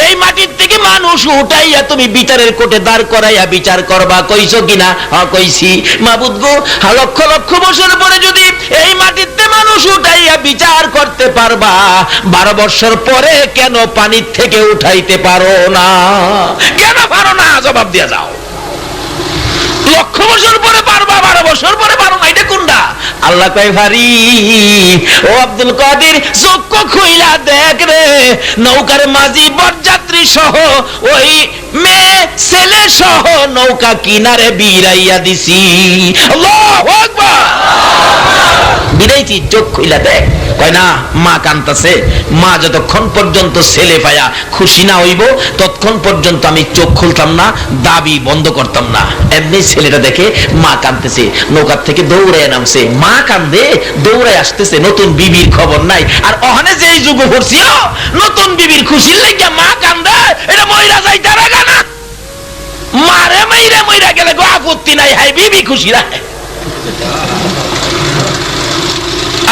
এই মাটির থেকে মানুষ উঠাইয়া তুমি বিচারের কোর্টে দাঁড় করাইয়া বিচার করবা, কইছো কিনা? কইছি। মাবুদ গো, লক্ষ লক্ষ বছর পরে যদি এই মাটিতে মানুষ উঠাইয়া বিচার করতে পারবা, 12 বছর পরে কেন পানির থেকে উঠাইতে পারো না? কেন পারো না? জবাব দিয়া যাও। লক্ষ বছর পরে পারবা, 12 বছর পরে পারো না, এটা কোনটা? আল্লাহ কয় ভারি ও আব্দুল কাদের, চক্ষু খুইলা দেখ রে, নৌকার মাঝি বরযাত্রী সহ ওই মেয়ে ছেলে সহ নৌকা কিনারে বিরাইয়া দিছি। আল্লাহু আকবার। বিদাইছি, চোখ খুইলা দেখ। কয় না, মা কান্তাছে। মা যতক্ষণ পর্যন্ত ছেলে পায়া খুশি না হইব ততক্ষণ পর্যন্ত আমি চোখ খুলতাম না, দাবি বন্ধ করতাম না। এমনি ছেলেটা দেখে মা কান্দতেছে, নৌকার থেকে দৌড়ে নামছে, মা কান্দে দৌড়ে আসতেছে, নতুন বিবির খবর নাই। আর ওখানে যে যুগ করছিল নতুন বিবির খুশির লেগে মা কান্দে, এটা মইরা যাই তারা গানা মারে মাইরা মইরা গেলে গো আপত্তি নাই, হাই বিবি খুশি রাখে।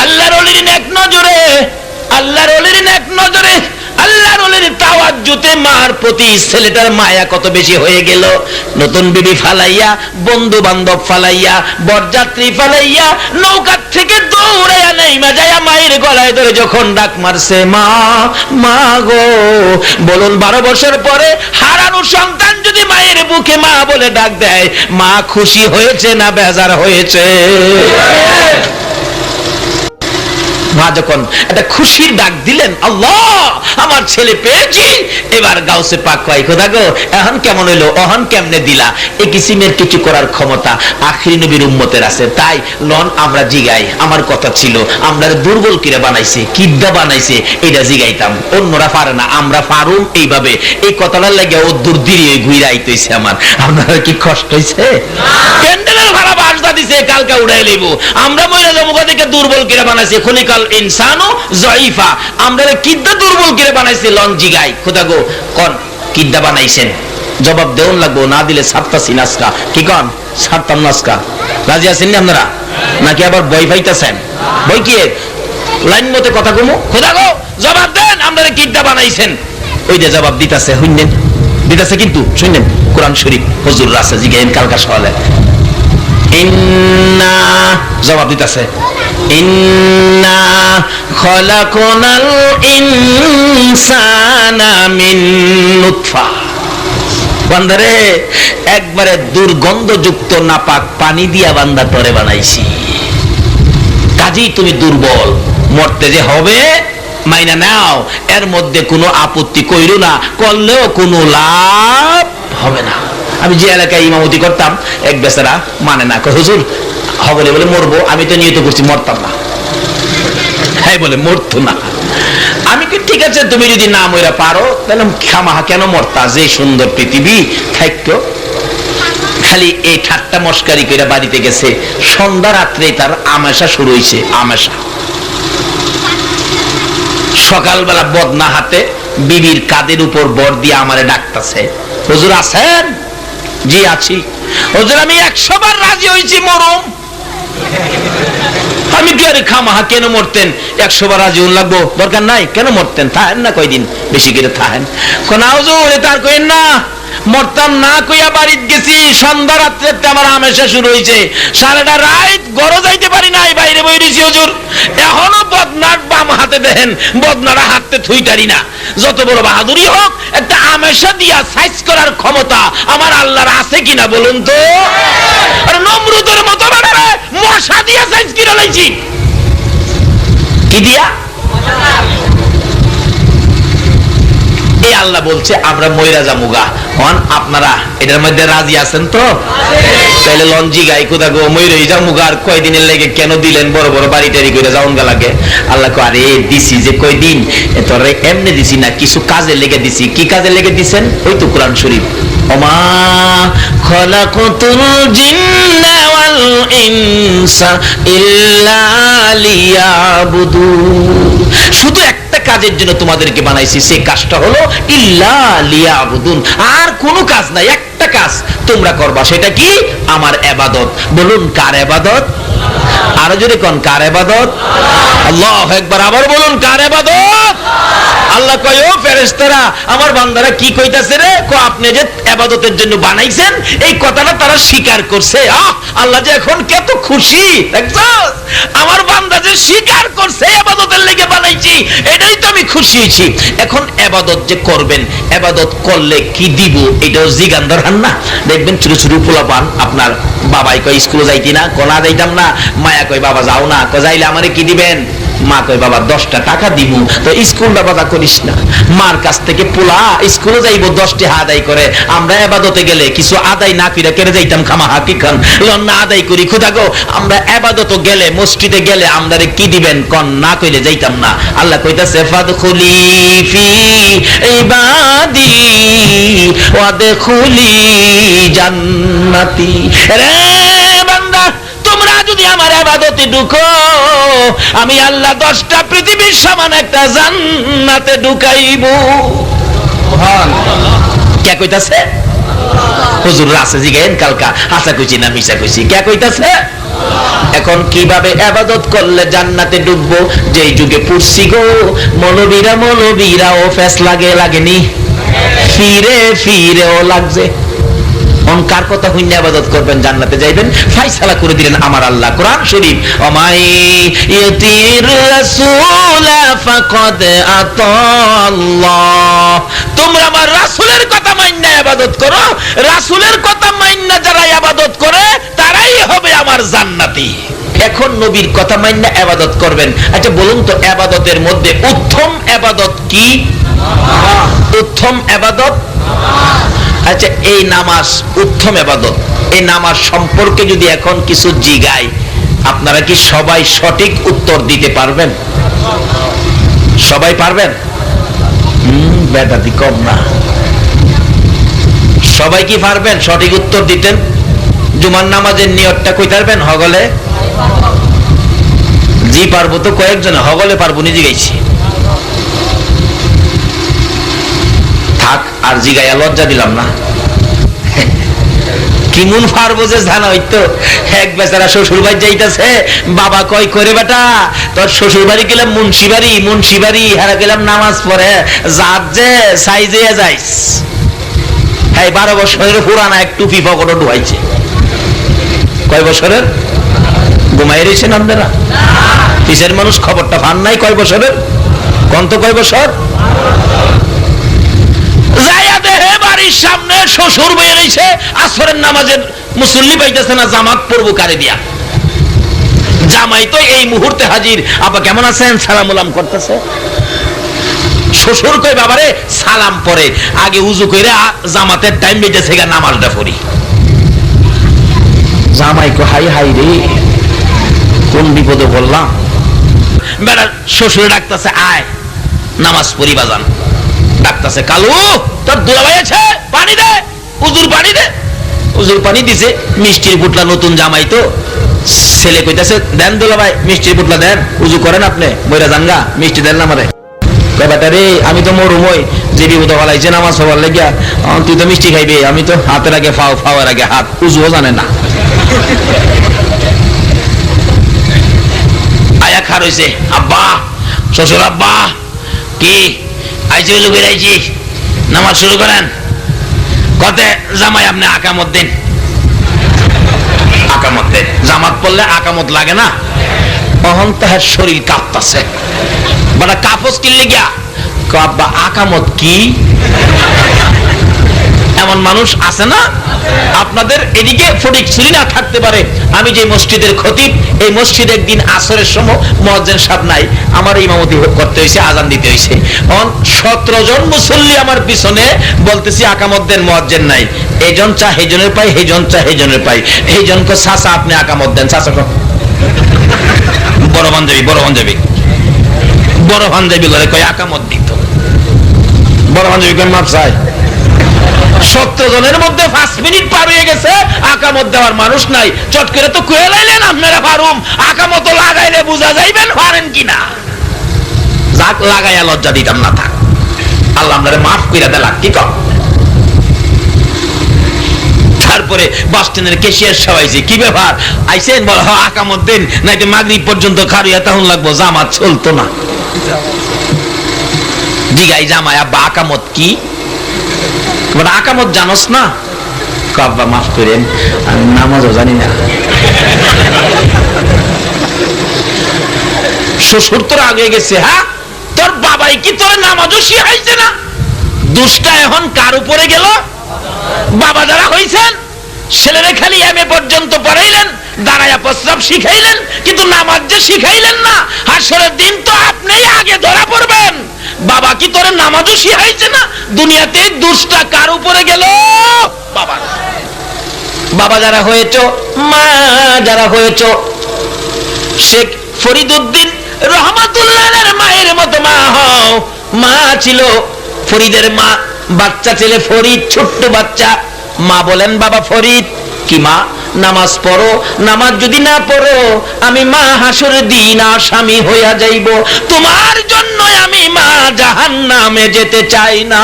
আল্লাহর ওলির নেক নজরে, আল্লাহর ওলির নেক নজরে, আল্লাহর ওলির তাওয়াজ্জুতে মার প্রতি ছেলেটার মায়া কত বেশি হয়ে গেল। নতুন বিবি ফালাইয়া, বন্ধু বান্ধব ফালাইয়া, বরযাত্রী ফালাইয়া নৌকার থেকে দৌড়াইয়া নাইমা যায়া মায়ের গলায় ধরে যখন ডাক মারছে, মা মা গো। বলুন 12 বছর পরে হারানো সন্তান যদি মায়ের বুকে মা বলে ডাক দেয়, মা খুশি হয়েছে না বেজার হয়েছে? মা যখন একটা খুশির ডাক দিলেন, আল্লাহ আমার ছেলে পেয়েছি, এবার গাউসে পাক কয়, খোদা গো এখন কেমন হইলো, অহন কেমনে দিলা? এই কিসিমের কিছু করার ক্ষমতা আখিরি নবীর উম্মতের আছে। তাই লন আমরা জিগাই, আমার কথা ছিল আমরা দুর্বল কিরে বানাইছে, কিদ্দা বানাইছে, এটা জিগাইতাম। অন্যরা পারে না, আমরা পারুম। এইভাবে এই কথাটার লাগে ও দূর দিয়ে ঘুরে আইতেছে। আমার আপনারা কি কষ্ট হইছে? প্যান্ডেলের ভাড়া বাসদা দিছে, কালকে উড়াই লইব। আমরা মহিলা জমুকা থেকে দুর্বল কিরে বানাইছে, খলিকাল ইনসানু যায়িফা। আমরা কিদ্দা দুর্বল কিরে বানাইছে, লন জিগাই। খোদা গো কোন কিদ্দা বানাইছেন? জবাব দেউন লাগবো, না দিলে ছাড়তাছি নাসকা। কি কন? ছাড়তাম নাসকা। রাজি আছেন না আপনারা? নাকি আবার বই পাইতেছেন? বই কি লাইন মতে কথা কমু? খোদা গো জবাব দেন, আমরা কিদ্দা বানাইছেন। ওই যে জবাব দিতেছে, শুনলেন? দিতেছে কিন্তু শুনলেন, কোরআন শরীফ হুজুর আছে, জিগাইন কালকা সকালে। ইন্না জবাব দিতেছে, ইন্না খলাকনাল ইনসানা মিন নুতফা। বান্দারে একবারে দুর্গন্ধযুক্ত নাপাক পানি দিয়া বান্দা তরে বানাইছি। কাজেই তুমি দুর্বল, মরতে যে হবে মাইনা নাও, এর মধ্যে কোনো আপত্তি কইরো না, করলেও কোনো লাভ হবে না। আমি যে এলাকায় ইমামতি করতাম, এক বেচারা মানে না, হুজুর হবলে বলে মরবো, আমি তো নিয়ত করছি মরতাম না। হ্যাঁ বলে মরতো না। আমি কি ঠিক আছে, তুমি যদি না মইরা পারো তাহলে খামাহা কেন মরতা? যে সুন্দর পৃথিবী থাকতো। খালি এই ঠাট্টা মস্কারি করে বাড়িতে গেছে। সন্ধ্যা রাত্রে তার আমেশা শুরু হয়েছে, আমেশা। সকালবেলা বদনা হাতে বিবির কাদের উপর বর দিয়ে আমারে ডাকতেছে, হুজুর আছেন? জি আছি। হুজুর আমি 100 বার রাজি হয়েছি মরম। আমি কি আরে খামাহা কেন মরতেন? 100 বার রাজি হন লাগবো, দরকার নাই। কেন মরতেন? থাকেন না কয়দিন বেশি করে থাকেন। কোনা হুজুর তার কইেন না, মরতাম না কইয়া বাড়িতে গেছি। সন্ধ্যা রাত্রে আমার আমেশা শুরু হয়েছে, সারাটা রাত ঘরে যাইতে পারি নাই, বাইরে বই রয়েছি হুজুর। এখনো বদনার বাম হাতে দেখেন, বদনারা হাতে থুইটারি না। যত বড় বাহাদুরি হোক, একটা আমেশা দিয়া সাইজ করার ক্ষমতা আমার আল্লাহর আছে কিনা বলুন তো? আর নমরুদের মতো বানারে মশা দিয়া সাইজ কিনা লাইছি। কি দিয়া? এই আল্লাহ বলছে আমরা ময়রা জামুগা। হন আপনারা এটার মধ্যে রাজি আছেন তো? তাহলে লঞ্জি গাই কোথা গো ময়ূরই জামুগা। আর কয়দিনের লেগে কেন দিলেন? বড় বড় বাড়ি টাড়ি করে যাওন গা লাগে। আল্লাহ কো আরে দিছি যে কয়দিন, তোরে এমনি দিছি না, কিছু কাজে লেগে দিছি। কি কাজে লেগে দিছেন? ওই তো কোরআন শরীফ, ওমা খলাকতুল জিন্না ওয়াল ইনসা ইল্লা লিয়াবুদুন। শুধু একটা কাজের জন্য তোমাদেরকে বানাইছি, সেই কাজটা হলো ইল্লা লিয়াবুদুন। আর কোনো কাজ নাই, একটা কাজ তোমরা করবা, সেটা কি? আমার ইবাদত। বলুন কার ইবাদত? আরো জোরে কোন কার ইবাদত? আল্লাহু আকবার। আবার বলুন কার ইবাদত? আল্লাহ কয় ও ফেরেশতারা, আমার বান্দারা কি কইতাছে রে? কো আপনি যে ইবাদতের জন্য বানাইছেন, এই কথাটা তারা স্বীকার করছে। আল্লাহ যে এখন কত খুশি, দেখছস? আমার বান্দা যে স্বীকার করছে ইবাদতের লাগি বানাইছি, এটাই তো আমি খুশি হইছি। এখন ইবাদত যে করবেন, ইবাদত করলে কি দিব এটাও জিগান দরকার না? দেখবেন ছোট ছোট পোলাপান, আপনার বাবাই কয় স্কুলে যাইতি না? কোনা যাইতাম না। মায়া কয় বাবা যাও না। কো যাইলে আমারে কি দিবেন? মা কয় বাবা 10টা টাকা দিব, তো স্কুলটা বাধা করিস না। মার কাছ থেকে পোলা স্কুলে যাইব 10টি আদায় করে, আমরা ইবাদতে গেলে কিছু আদায় না কইরা কেড়ে যাইতাম খামাহা কি খান লন্না আদায় করি। খোদা গো, আমরা ইবাদত গেলে মসজিদে গেলে আমরারে কি দিবেন কোন না কইলে যাইতাম না। আল্লাহ কইতাছে ফাদখুলি ফি ইবাদি ওয়াদখুলি জান্নাতি। রে বান্দা, তোমরা যদি আমার ইবাদতে ঢুকো, আমি আল্লাহ 10টা পৃথিবীর সমান একটা জান্নাতে ঢুকাইব। সুবহানাল্লাহ। কে কইতাছে? হুজুর রাসে জিগায়েন কালকা হাসা কইছি না মিছা কইছি? কে কইতাছে? এখন কিভাবে ইবাদত করলে জান্নাতে ঢুকবো? যেই যুগে পড়ছি গো, মৌলবীরাও ফেস লাগেনি, ফিরেও লাগছে। কার কথা হইনা ইবাদত করবেন জান্নাতে যাইবেন? ফায়সালা করে দিলেন আমার আল্লাহ কোরআন শরীফ, ওমাই ইউতির রাসূল ফাকাদ আতাল্লাহ। তোমরা আমার রাসূলের কথা মাইন্না ইবাদত করো, রাসূলের কথা মাইন্না যারা ইবাদত করে তারাই হবে আমার জান্নাতি। এখন নবীর কথা মাইন্না ইবাদত করবেন। আচ্ছা বলুন তো, ইবাদতের মধ্যে উত্তম ইবাদত কি? উত্তম ইবাদত। আচ্ছা, এই নামাজ উত্তম ইবাদত, এই নামাজ সম্পর্কে যদি এখন কিছু জিগাই, আপনারা কি সবাই সঠিক উত্তর দিতে পারবেন? সবাই পারবেন? বেদাতি কম না। সবাই কি পারবেন সঠিক উত্তর দিতেন? জুমার নামাজের নিয়তটা কইতে পারবেন হগলে? জি পারবো তো কয়েকজন, হগলে পারবো নিজে গাইছি। থাক আর জিগাইয়া লজ্জা দিলাম না। কিমুন পারবো যে জানা হইতো। এক বেচারা শ্বশুর বাড়ি যাইতেছে, বাবা কয় করে বেটা তোর শ্বশুর বাড়ি গেলাম মুন্সি বাড়ি হারা গেলাম নামাজ পড়ে, যার যে সাইজে যাইস। হ্যাঁ 12 বছরের পুরানা এক টুপি পকেটে ঢুকাইছে। কয় বছরের? ঘুমাই রয়েছেন আপনারা? কিসের মানুষ খবরটা পান নাই? কয় বছরের? কন্ত কয় বছর? সামনে শ্বশুর বয়ে রয়েছে, আসরের নামাজের মুসল্লি পাইতেছে না, জামাত পড়বো কারে দিয়া। জামাই তো এই মুহূর্তে হাজির, আপা কেমন আছেন সালাম উলাম করতেছে। শ্বশুর কই বাবারে সালাম পরে আগে উজু কইরা জামাতের টাইম বেজেছে গা নামাজটা পড়ি। জামাই কো হাই হাই রে, কোন বিপদে বললাম। বেড়া শ্বশুরে ডাকতেছে, আয় নামাজ পড়ি বাজান। ডাকতেছে, কালু তোর দুলাভাই আছে, পানি দে, উজুর পানি দে। উজুর পানি দিছে, মিষ্টির বুটলা, নতুন জামাই তো। ছেলে কইতাছে, দেন দুলাভাই মিষ্টির বুটলা দেন, উজু করেন আপনি, বইরা জানগা মিষ্টি দেন না আমারে। বেটা রে, আমি তো মরুমই, যে বিপদ ফলাইছে নামাজ হবার লাগিয়া, তুই তো মিষ্টি খাইবে, আমি তো হাতের আগে ফাও, ফাওয়ার আগে হাত, উজুও জানে না। আয়া খার হইছে, আব্বা, শ্বশুর আব্বা কি আইছি? উজু করে আইছি, নামাজ শুরু করেন। কতে জামাই আপনি আকামত দিন। আকামত দেন, জামাত পড়লে আকামত লাগে না? অহন তাহার শরীর কাঁপতাছে, বাড়া কাপস কিনলে গিয়া কাব্বা আকামত কি? এমন মানুষ আছে না আপনাদের এদিকে? ফটিক ছুরি না থাকতে পারে। আমি যে মসজিদের খতিব, এই মসজিদ একদিন আসরের সময় মুয়াজ্জিন সাহেব নাই, আমার ইমামতি করতে হয়েছে, আজান দিতে হয়েছে। 17 জন মুসল্লি আমার পিছনে বলতেছি আকামত দেন, মুয়াজ্জিন নাই। এইজন চা হেজনের পাই, হেজন চা হেজনের পাই। এইজনকে চাচা আপনি আকামত দেন। চাচা বড় বান্ধবী করে কয় আকামত দিত। বড় বান্ধবী কয় মাপ চাই। 17 জনের মধ্যে 5 মিনিট পার হয়ে গেছে, আকামত দেওয়ার মানুষ নাই। চট করে তো কুয়ে লাইলেন আপনারা পারুম, আকামত লাগাইলে বুঝা যাইবেন পারেন কিনা। যাক লাগাইয়া লজ্জা দিতাম না, থাক আল্লাহ আপনারা মাফ কইরা দেলা। কি কর? তারপরে বাস স্ট্যান্ডের ক্যাশিয়ার সবাইছে, কি ব্যাপার আইছেন? বল হ আকামত দেন, নাইতে মাগরিব পর্যন্ত খাড়িয়া তখন লাগবো, জামাত চলতো না। জিগাই জামাই, আব্বা আকামত কি? আকামত জানোস না? আব্বা মাফ করেন, আমি নামাজও জানি না। শ্বশুর তোর আগে গেছে। হ্যাঁ, তোর বাবাই কি তোর নামাজও শিখাইছে না? দুষ্টা এখন কার উপরে গেল? বাবা যারা হইছেন, ছেলেরা খালি এমএ পর্যন্ত পড়াইলেন, দাঁড়ায়া প্রস্রাব শিখাইলেন, কিন্তু নামাজ যে শিখাইলেন না। হাসরের দিন কি তোর নামাজও শিখাইছে না? দুনিয়াতে দুষ্টা কার উপরে গেল? বাবা। বাবা যারা হয়েছ, মা যারা হয়েছ, শেখ ফরিদউদ্দিন রহমাতুল্লাহের মায়ের মতো মা হও। মা ছিল ফরিদের মা, বাচ্চা ছেলে ফরিদ, ছোট্ট বাচ্চা। মা বলেন, বাবা ফরিদ, কি মা? নামাজ পড়ো, নামাজ যদি না পড়ো আমি মা হাসরের দিন আসামি হইয়া যাইব, তোমার জন্য আমি মা জাহান্নামে যেতে চাই না।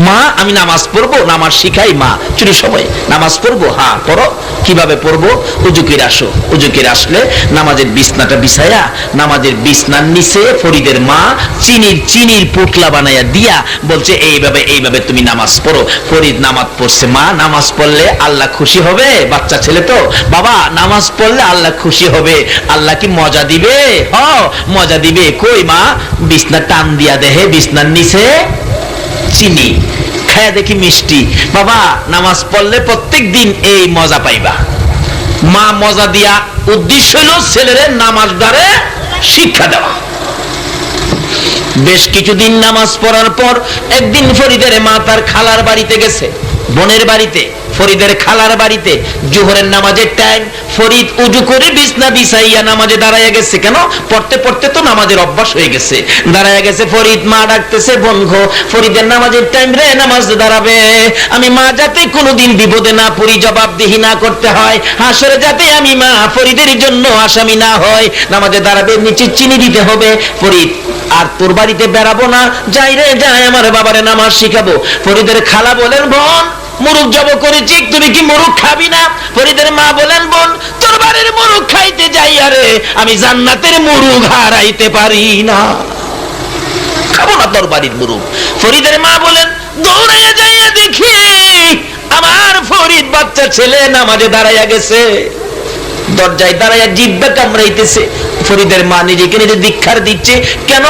মা আমি নামাজ পড়বো, নামাজ শিখাই মা। চুরি সময় নামাজ পড়বো? হ্যাঁ পড়ো। কিভাবে পড়বো? উজু করে আসো। উজু করে আসলে নামাজের বিছনাটা বিছায়া নামাজের বিছনার নিচে ফরিদের মা চিনির পুটলা বানাইয়া দিয়া বলছে, এইভাবে এইভাবে তুমি নামাজ পড়ো। ফরিদ নামাজ পড়ছে। মা নামাজ পড়লে আল্লাহ খুশি হবে? বাচ্চা ছেলে তো। বাবা নামাজ পড়লে আল্লাহ খুশি হবে, আল্লাহ কি মজা দিবে? হ মজা দিবে। কই মা? বিছনা টান দিয়া দেহে, বিছনার নিচে চিনি, খায়া দেখি মিষ্টি। বাবা নামাজ পড়লে প্রত্যেক দিন এই মজা পাইবা। মা মজা দিয়া উদ্দেশ্য হইল ছেলেরে নামাজ দ্বারে শিক্ষা দেওয়া। বেশ কিছুদিন নামাজ পড়ার পর একদিন ফরিদের মা তার খালার বাড়িতে গেছে, বোনের বাড়িতে, ফরিদের খালার বাড়িতে। জোহরের নামাজের টাইম। ফরিদ উজু করে বিছনা বিছাইয়া নামাজে দাঁড়াইয়া গেছে। কেন? পড়তে পড়তে তো নামাজের অভ্যাস হয়ে গেছে। দাঁড়াইয়া গেছে ফরিদ। মা ডাকতেছে, বন্ধু ফরিদের নামাজের টাইম রে, নামাজ দাঁড়াবে। আমি মা যাতে কোনোদিন বিপদে না পড়ি, জবাবদিহি না করতে হয়, হাসরে যাতে আমি মা ফরিদের জন্য আসামি না হয়, নামাজে দাঁড়াবে, নিচে চিনি দিতে হবে। ফরিদ, আর তোর বাড়িতে বেড়াবো না, যাই রে যাই, আমার বাবারে নামাজ শিখাবো। ফরিদের খালা বলেন, বোন মুরুখ জব করেছি, তুমি কি মুরুখ খাবি না? ফরিদের মা বলেন, বোন তোর বাড়ির মুরুখ খাইতে যাই, আরে আমি জান্নাতের মুরুখ হারাইতে পারি না, খাবো না তোর বাড়ির মুরুখ। ফরিদের মা বলেন, দৌড়াইয়া যাইয়া দেখি আমার ফরিদ বাচ্চা ছেলে নামাজে দাঁড়াইয়া গেছে, দরজায় দাঁড়াইয়া জিব্বা কামড়াইতেছে। ফরিদের মা নিজেকে নিজে দীক্ষার দিচ্ছে, কেন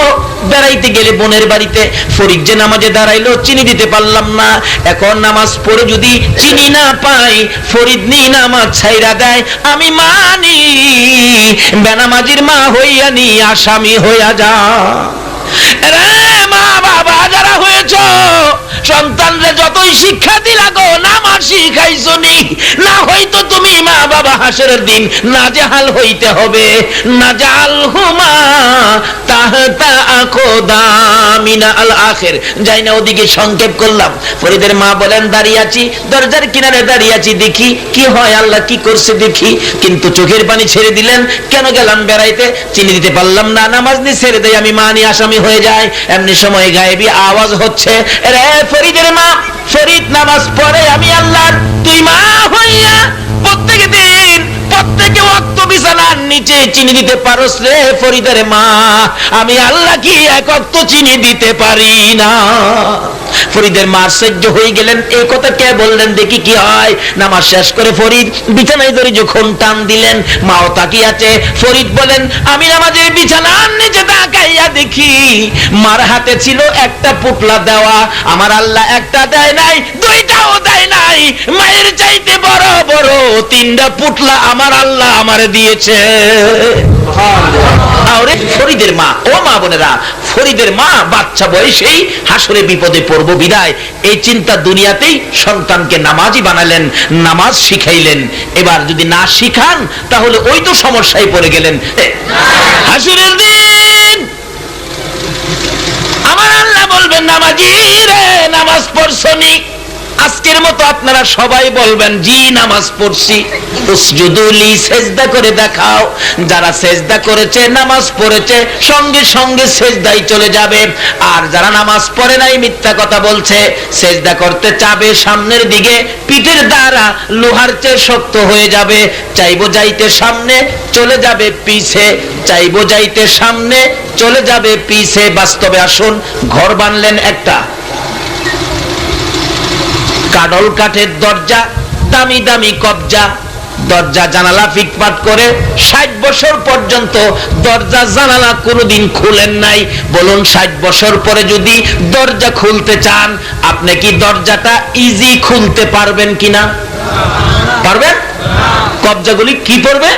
বেড়াইতে গেলে বোনের বাড়িতে ফরিদ যে নামাজে দাঁড়াইলো, চিনি দিতে পারলাম না, এখন নামাজ পড়ে যদি চিনি না পাই ফরিদ নি নামাজ ছাইরা দেয়, আমি মানি বেনামাজির মা হইয়া নি আসামি হইয়া যা। রে মা বাবা যারা হয়েছ, সন্তানরে যতই শিক্ষা দিলা গো, নামাজ শিখাইছো নি, না হয়তো তুমি মা বাবা হাসরের দিন নাজাহাল হইতে হবে। নাজাল হুমা তাহতা আকদামিনা আল আখির। যাই না ওদিকে সংক্ষেপ করলাম। ফরিদের মা বলেন, দাঁড়িয়ে আছি, দরজার কিনারে দাঁড়িয়ে আছি, দেখি কি হয়, আল্লাহ কি করছে দেখি। কিন্তু চোখের পানি ছেড়ে দিলেন, কেন গেলাম বেড়াইতে, চিনি দিতে পারলাম না, নামাজ নিয়ে ছেড়ে দেয়, আমি মানি আসামি হয়ে যায়। এমনি সময় গায়েবী আওয়াজ হচ্ছে, রে ফরিদের মা, ফরিদ নামাজ পড়ে, আমি আল্লাহর তুই মা হইয়া প্রত্যেক দিন প্রত্যেকে ওয়াক্ত বিছানার নিচে চিনি দিতে পারোস রে ফরিদের মা, আমি আল্লাহ কি এক ওয়াক্ত চিনি দিতে পারি না? ফরিদের মা আশ্চর্য হয়ে গেলেন, এই কথা কে বললেন দেখি কি হয়। নামাজ শেষ করে ফরিদ বিছানায় ধরে যখন টান দিলেন, মাও তাকিয়ে আছে। ফরিদ বলেন, আমি নামাজের বিছানার নিচে তাকাইয়া দেখি মার হাতে ছিল একটা পুটলা দেওয়া, আমার আল্লাহ একটা দেয় নাই, দুইটাও দেয় নাই, মায়ের চাইতে বড় বড় তিনটা পুটলা আমার আল্লাহ আমারে দিয়েছে। আরে ফরিদের মা, ও মা বোনেরা, ফরিদের মা বাচ্চা বয়সেই হাসরে বিপদে পড়বো বিদায় এই চিন্তা দুনিয়াতেই সন্তানকে নামাজি বানালেন, নামাজ শিখাইলেন। এবার যদি না শিখান তাহলে ওই তো সমস্যায় পড়ে গেলেন। হাসরের দিন আমার আল্লাহ বলবেন, নামাজি রে নামাজ পড়ছনি? আজকের মতো আপনারা সবাই বলবেন, জি নামাজ পড়ছি। উসজুদুলি, সেজদা করে দেখাও। যারা সেজদা করেছে, নামাজ পড়েছে, সঙ্গে সঙ্গে সেজদাই চলে যাবে। আর যারা নামাজ পড়ে নাই, মিথ্যা কথা বলছে, সেজদা করতে চাবে সামনের দিকে, পিঠের দ্বারা লোহার চেয়ে শক্ত হয়ে যাবে। চাইবো যাইতে সামনে, চলে যাবে পিছে, চাইবো যাইতে সামনে, চলে যাবে পিছে। বাস্তবে আসুন, ঘর বানলেন একটা, কাডল কাঠের দরজা, দামি দামি কবজা, দরজা জানালা ফিটফাট করে 60 বছর পর্যন্ত দরজা জানালা কোনোদিন খুলেন নাই। বলুন 60 বছর পরে যদি দরজা খুলতে চান, আপনি কি দরজাটা ইজি খুলতে পারবেন কিনা? পারবেন? কবজাগুলি কি পড়বে?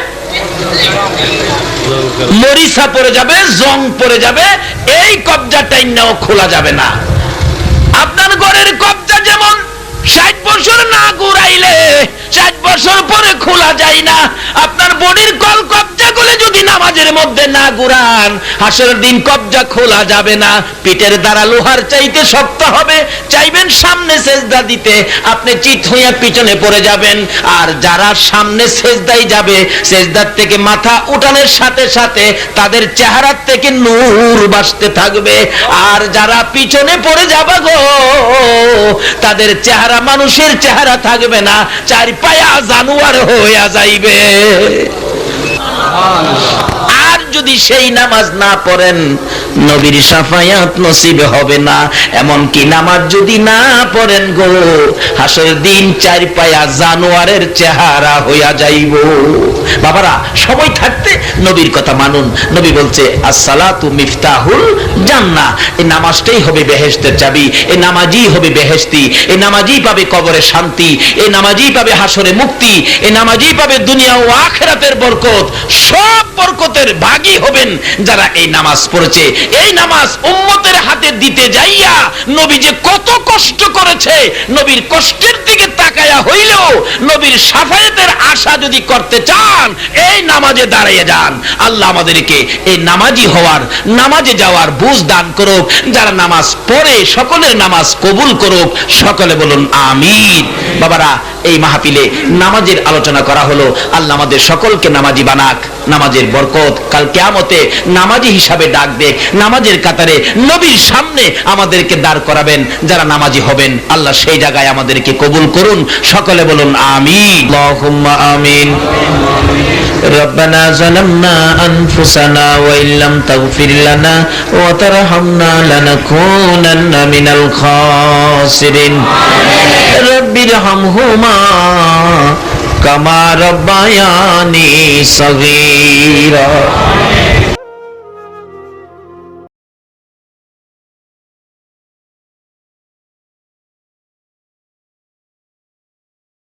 মরিচা পড়ে যাবে, জং পড়ে যাবে, এই কবজা টাইনাও খোলা যাবে না। আপনার ঘরের কবজা যেমন 60 বছর না ঘুরাইলে 60 বছর পরে খোলা যায় না, আপনার বডির কল কবজা গুলো যদি নামাজের মধ্যে না ঘুরান, হাসরের দিন কবজা খোলা যাবে না। পিঠের দ্বারা লোহার চাইতে শক্ত হবে, চাইবেন সামনে সেজদা দিতে, আপনি চিত হইয়া পিছনে পড়ে যাবেন। আর যারা সামনে সেজদায় যাবে, সেজদার থেকে মাথা উঠানোর সাথে সাথে তাদের চেহারা থেকে নূর বাসতে থাকবে। আর যারা পিছনে পড়ে যাবে গো, তাদের চেহারা মানুষের চেহারা থাকবে না, চার পায়া জানোয়ার হইয়া যাইবে। আর যদি সেই নামাজ না পড়েন, নবীর শাফায়াত নসিবে হবে না। এমন কি নামাজ যদি না পড়েন গো, হাসরের দিন চার পায়া জানোয়ারের চেহারা হইয়া যাইব। বাবারা, সবাই থাকতে নবীর কথা মানুন। নবী বলছে আসসালাতু মিফতাহুল জান্নাহ, এই নামাজটাই হবে বেহেশতের চাবি, এই নামাজই হবে বেহেশতি, এই নামাজই পাবে কবরে শান্তি, এই নামাজই পাবে হাসরে মুক্তি, এই নামাজই পাবে দুনিয়া ও আখিরাতের বরকত। সব বরকতের ভাগী হবেন যারা এই নামাজ পড়েছে। এই নামাজ উম্মতের হাতে দিতে যাইয়া নবী যে কত কষ্ট করেছে, নবীর কষ্টের দিকে তাকায়া হইলেও নবীর শাফায়াতের আশা যদি করতে চান, এই নামাজে দাঁড়িয়ে যান। আল্লাহ আমাদেরকে এই নামাজি হওয়ার, নামাজে যাওয়ার বুঝ দান করুক। যারা নামাজ পড়ে সকলের নামাজ কবুল করুক। সকলে বলুন আমিন। বাবারা, এই মাহফিলে নামাজের আলোচনা করা হলো। আল্লাহ আমাদের সকলকে নামাজি বানাক। নামাজের বরকত কাল কিয়ামতে নামাজি হিসাবে ডাক দেখ, নামাজের কাতারে নবীর সামনে আমাদেরকে দাঁড় করাবেন। যারা নামাজি হবেন, আল্লাহ সেই জায়গায় আমাদেরকে কবুল করুন। সকলে বলুন আমিন। আল্লাহুম্মা আমিন। রব্বানা যালামনা আনফুসানা ওয়া ইল্লাম তাগফির লানা ওয়া তারহামনা লানাকুনান্না মিনাল খাসিরিন। রব্বিরহামহুমা কামা রাব্বায়ানি সগীরা।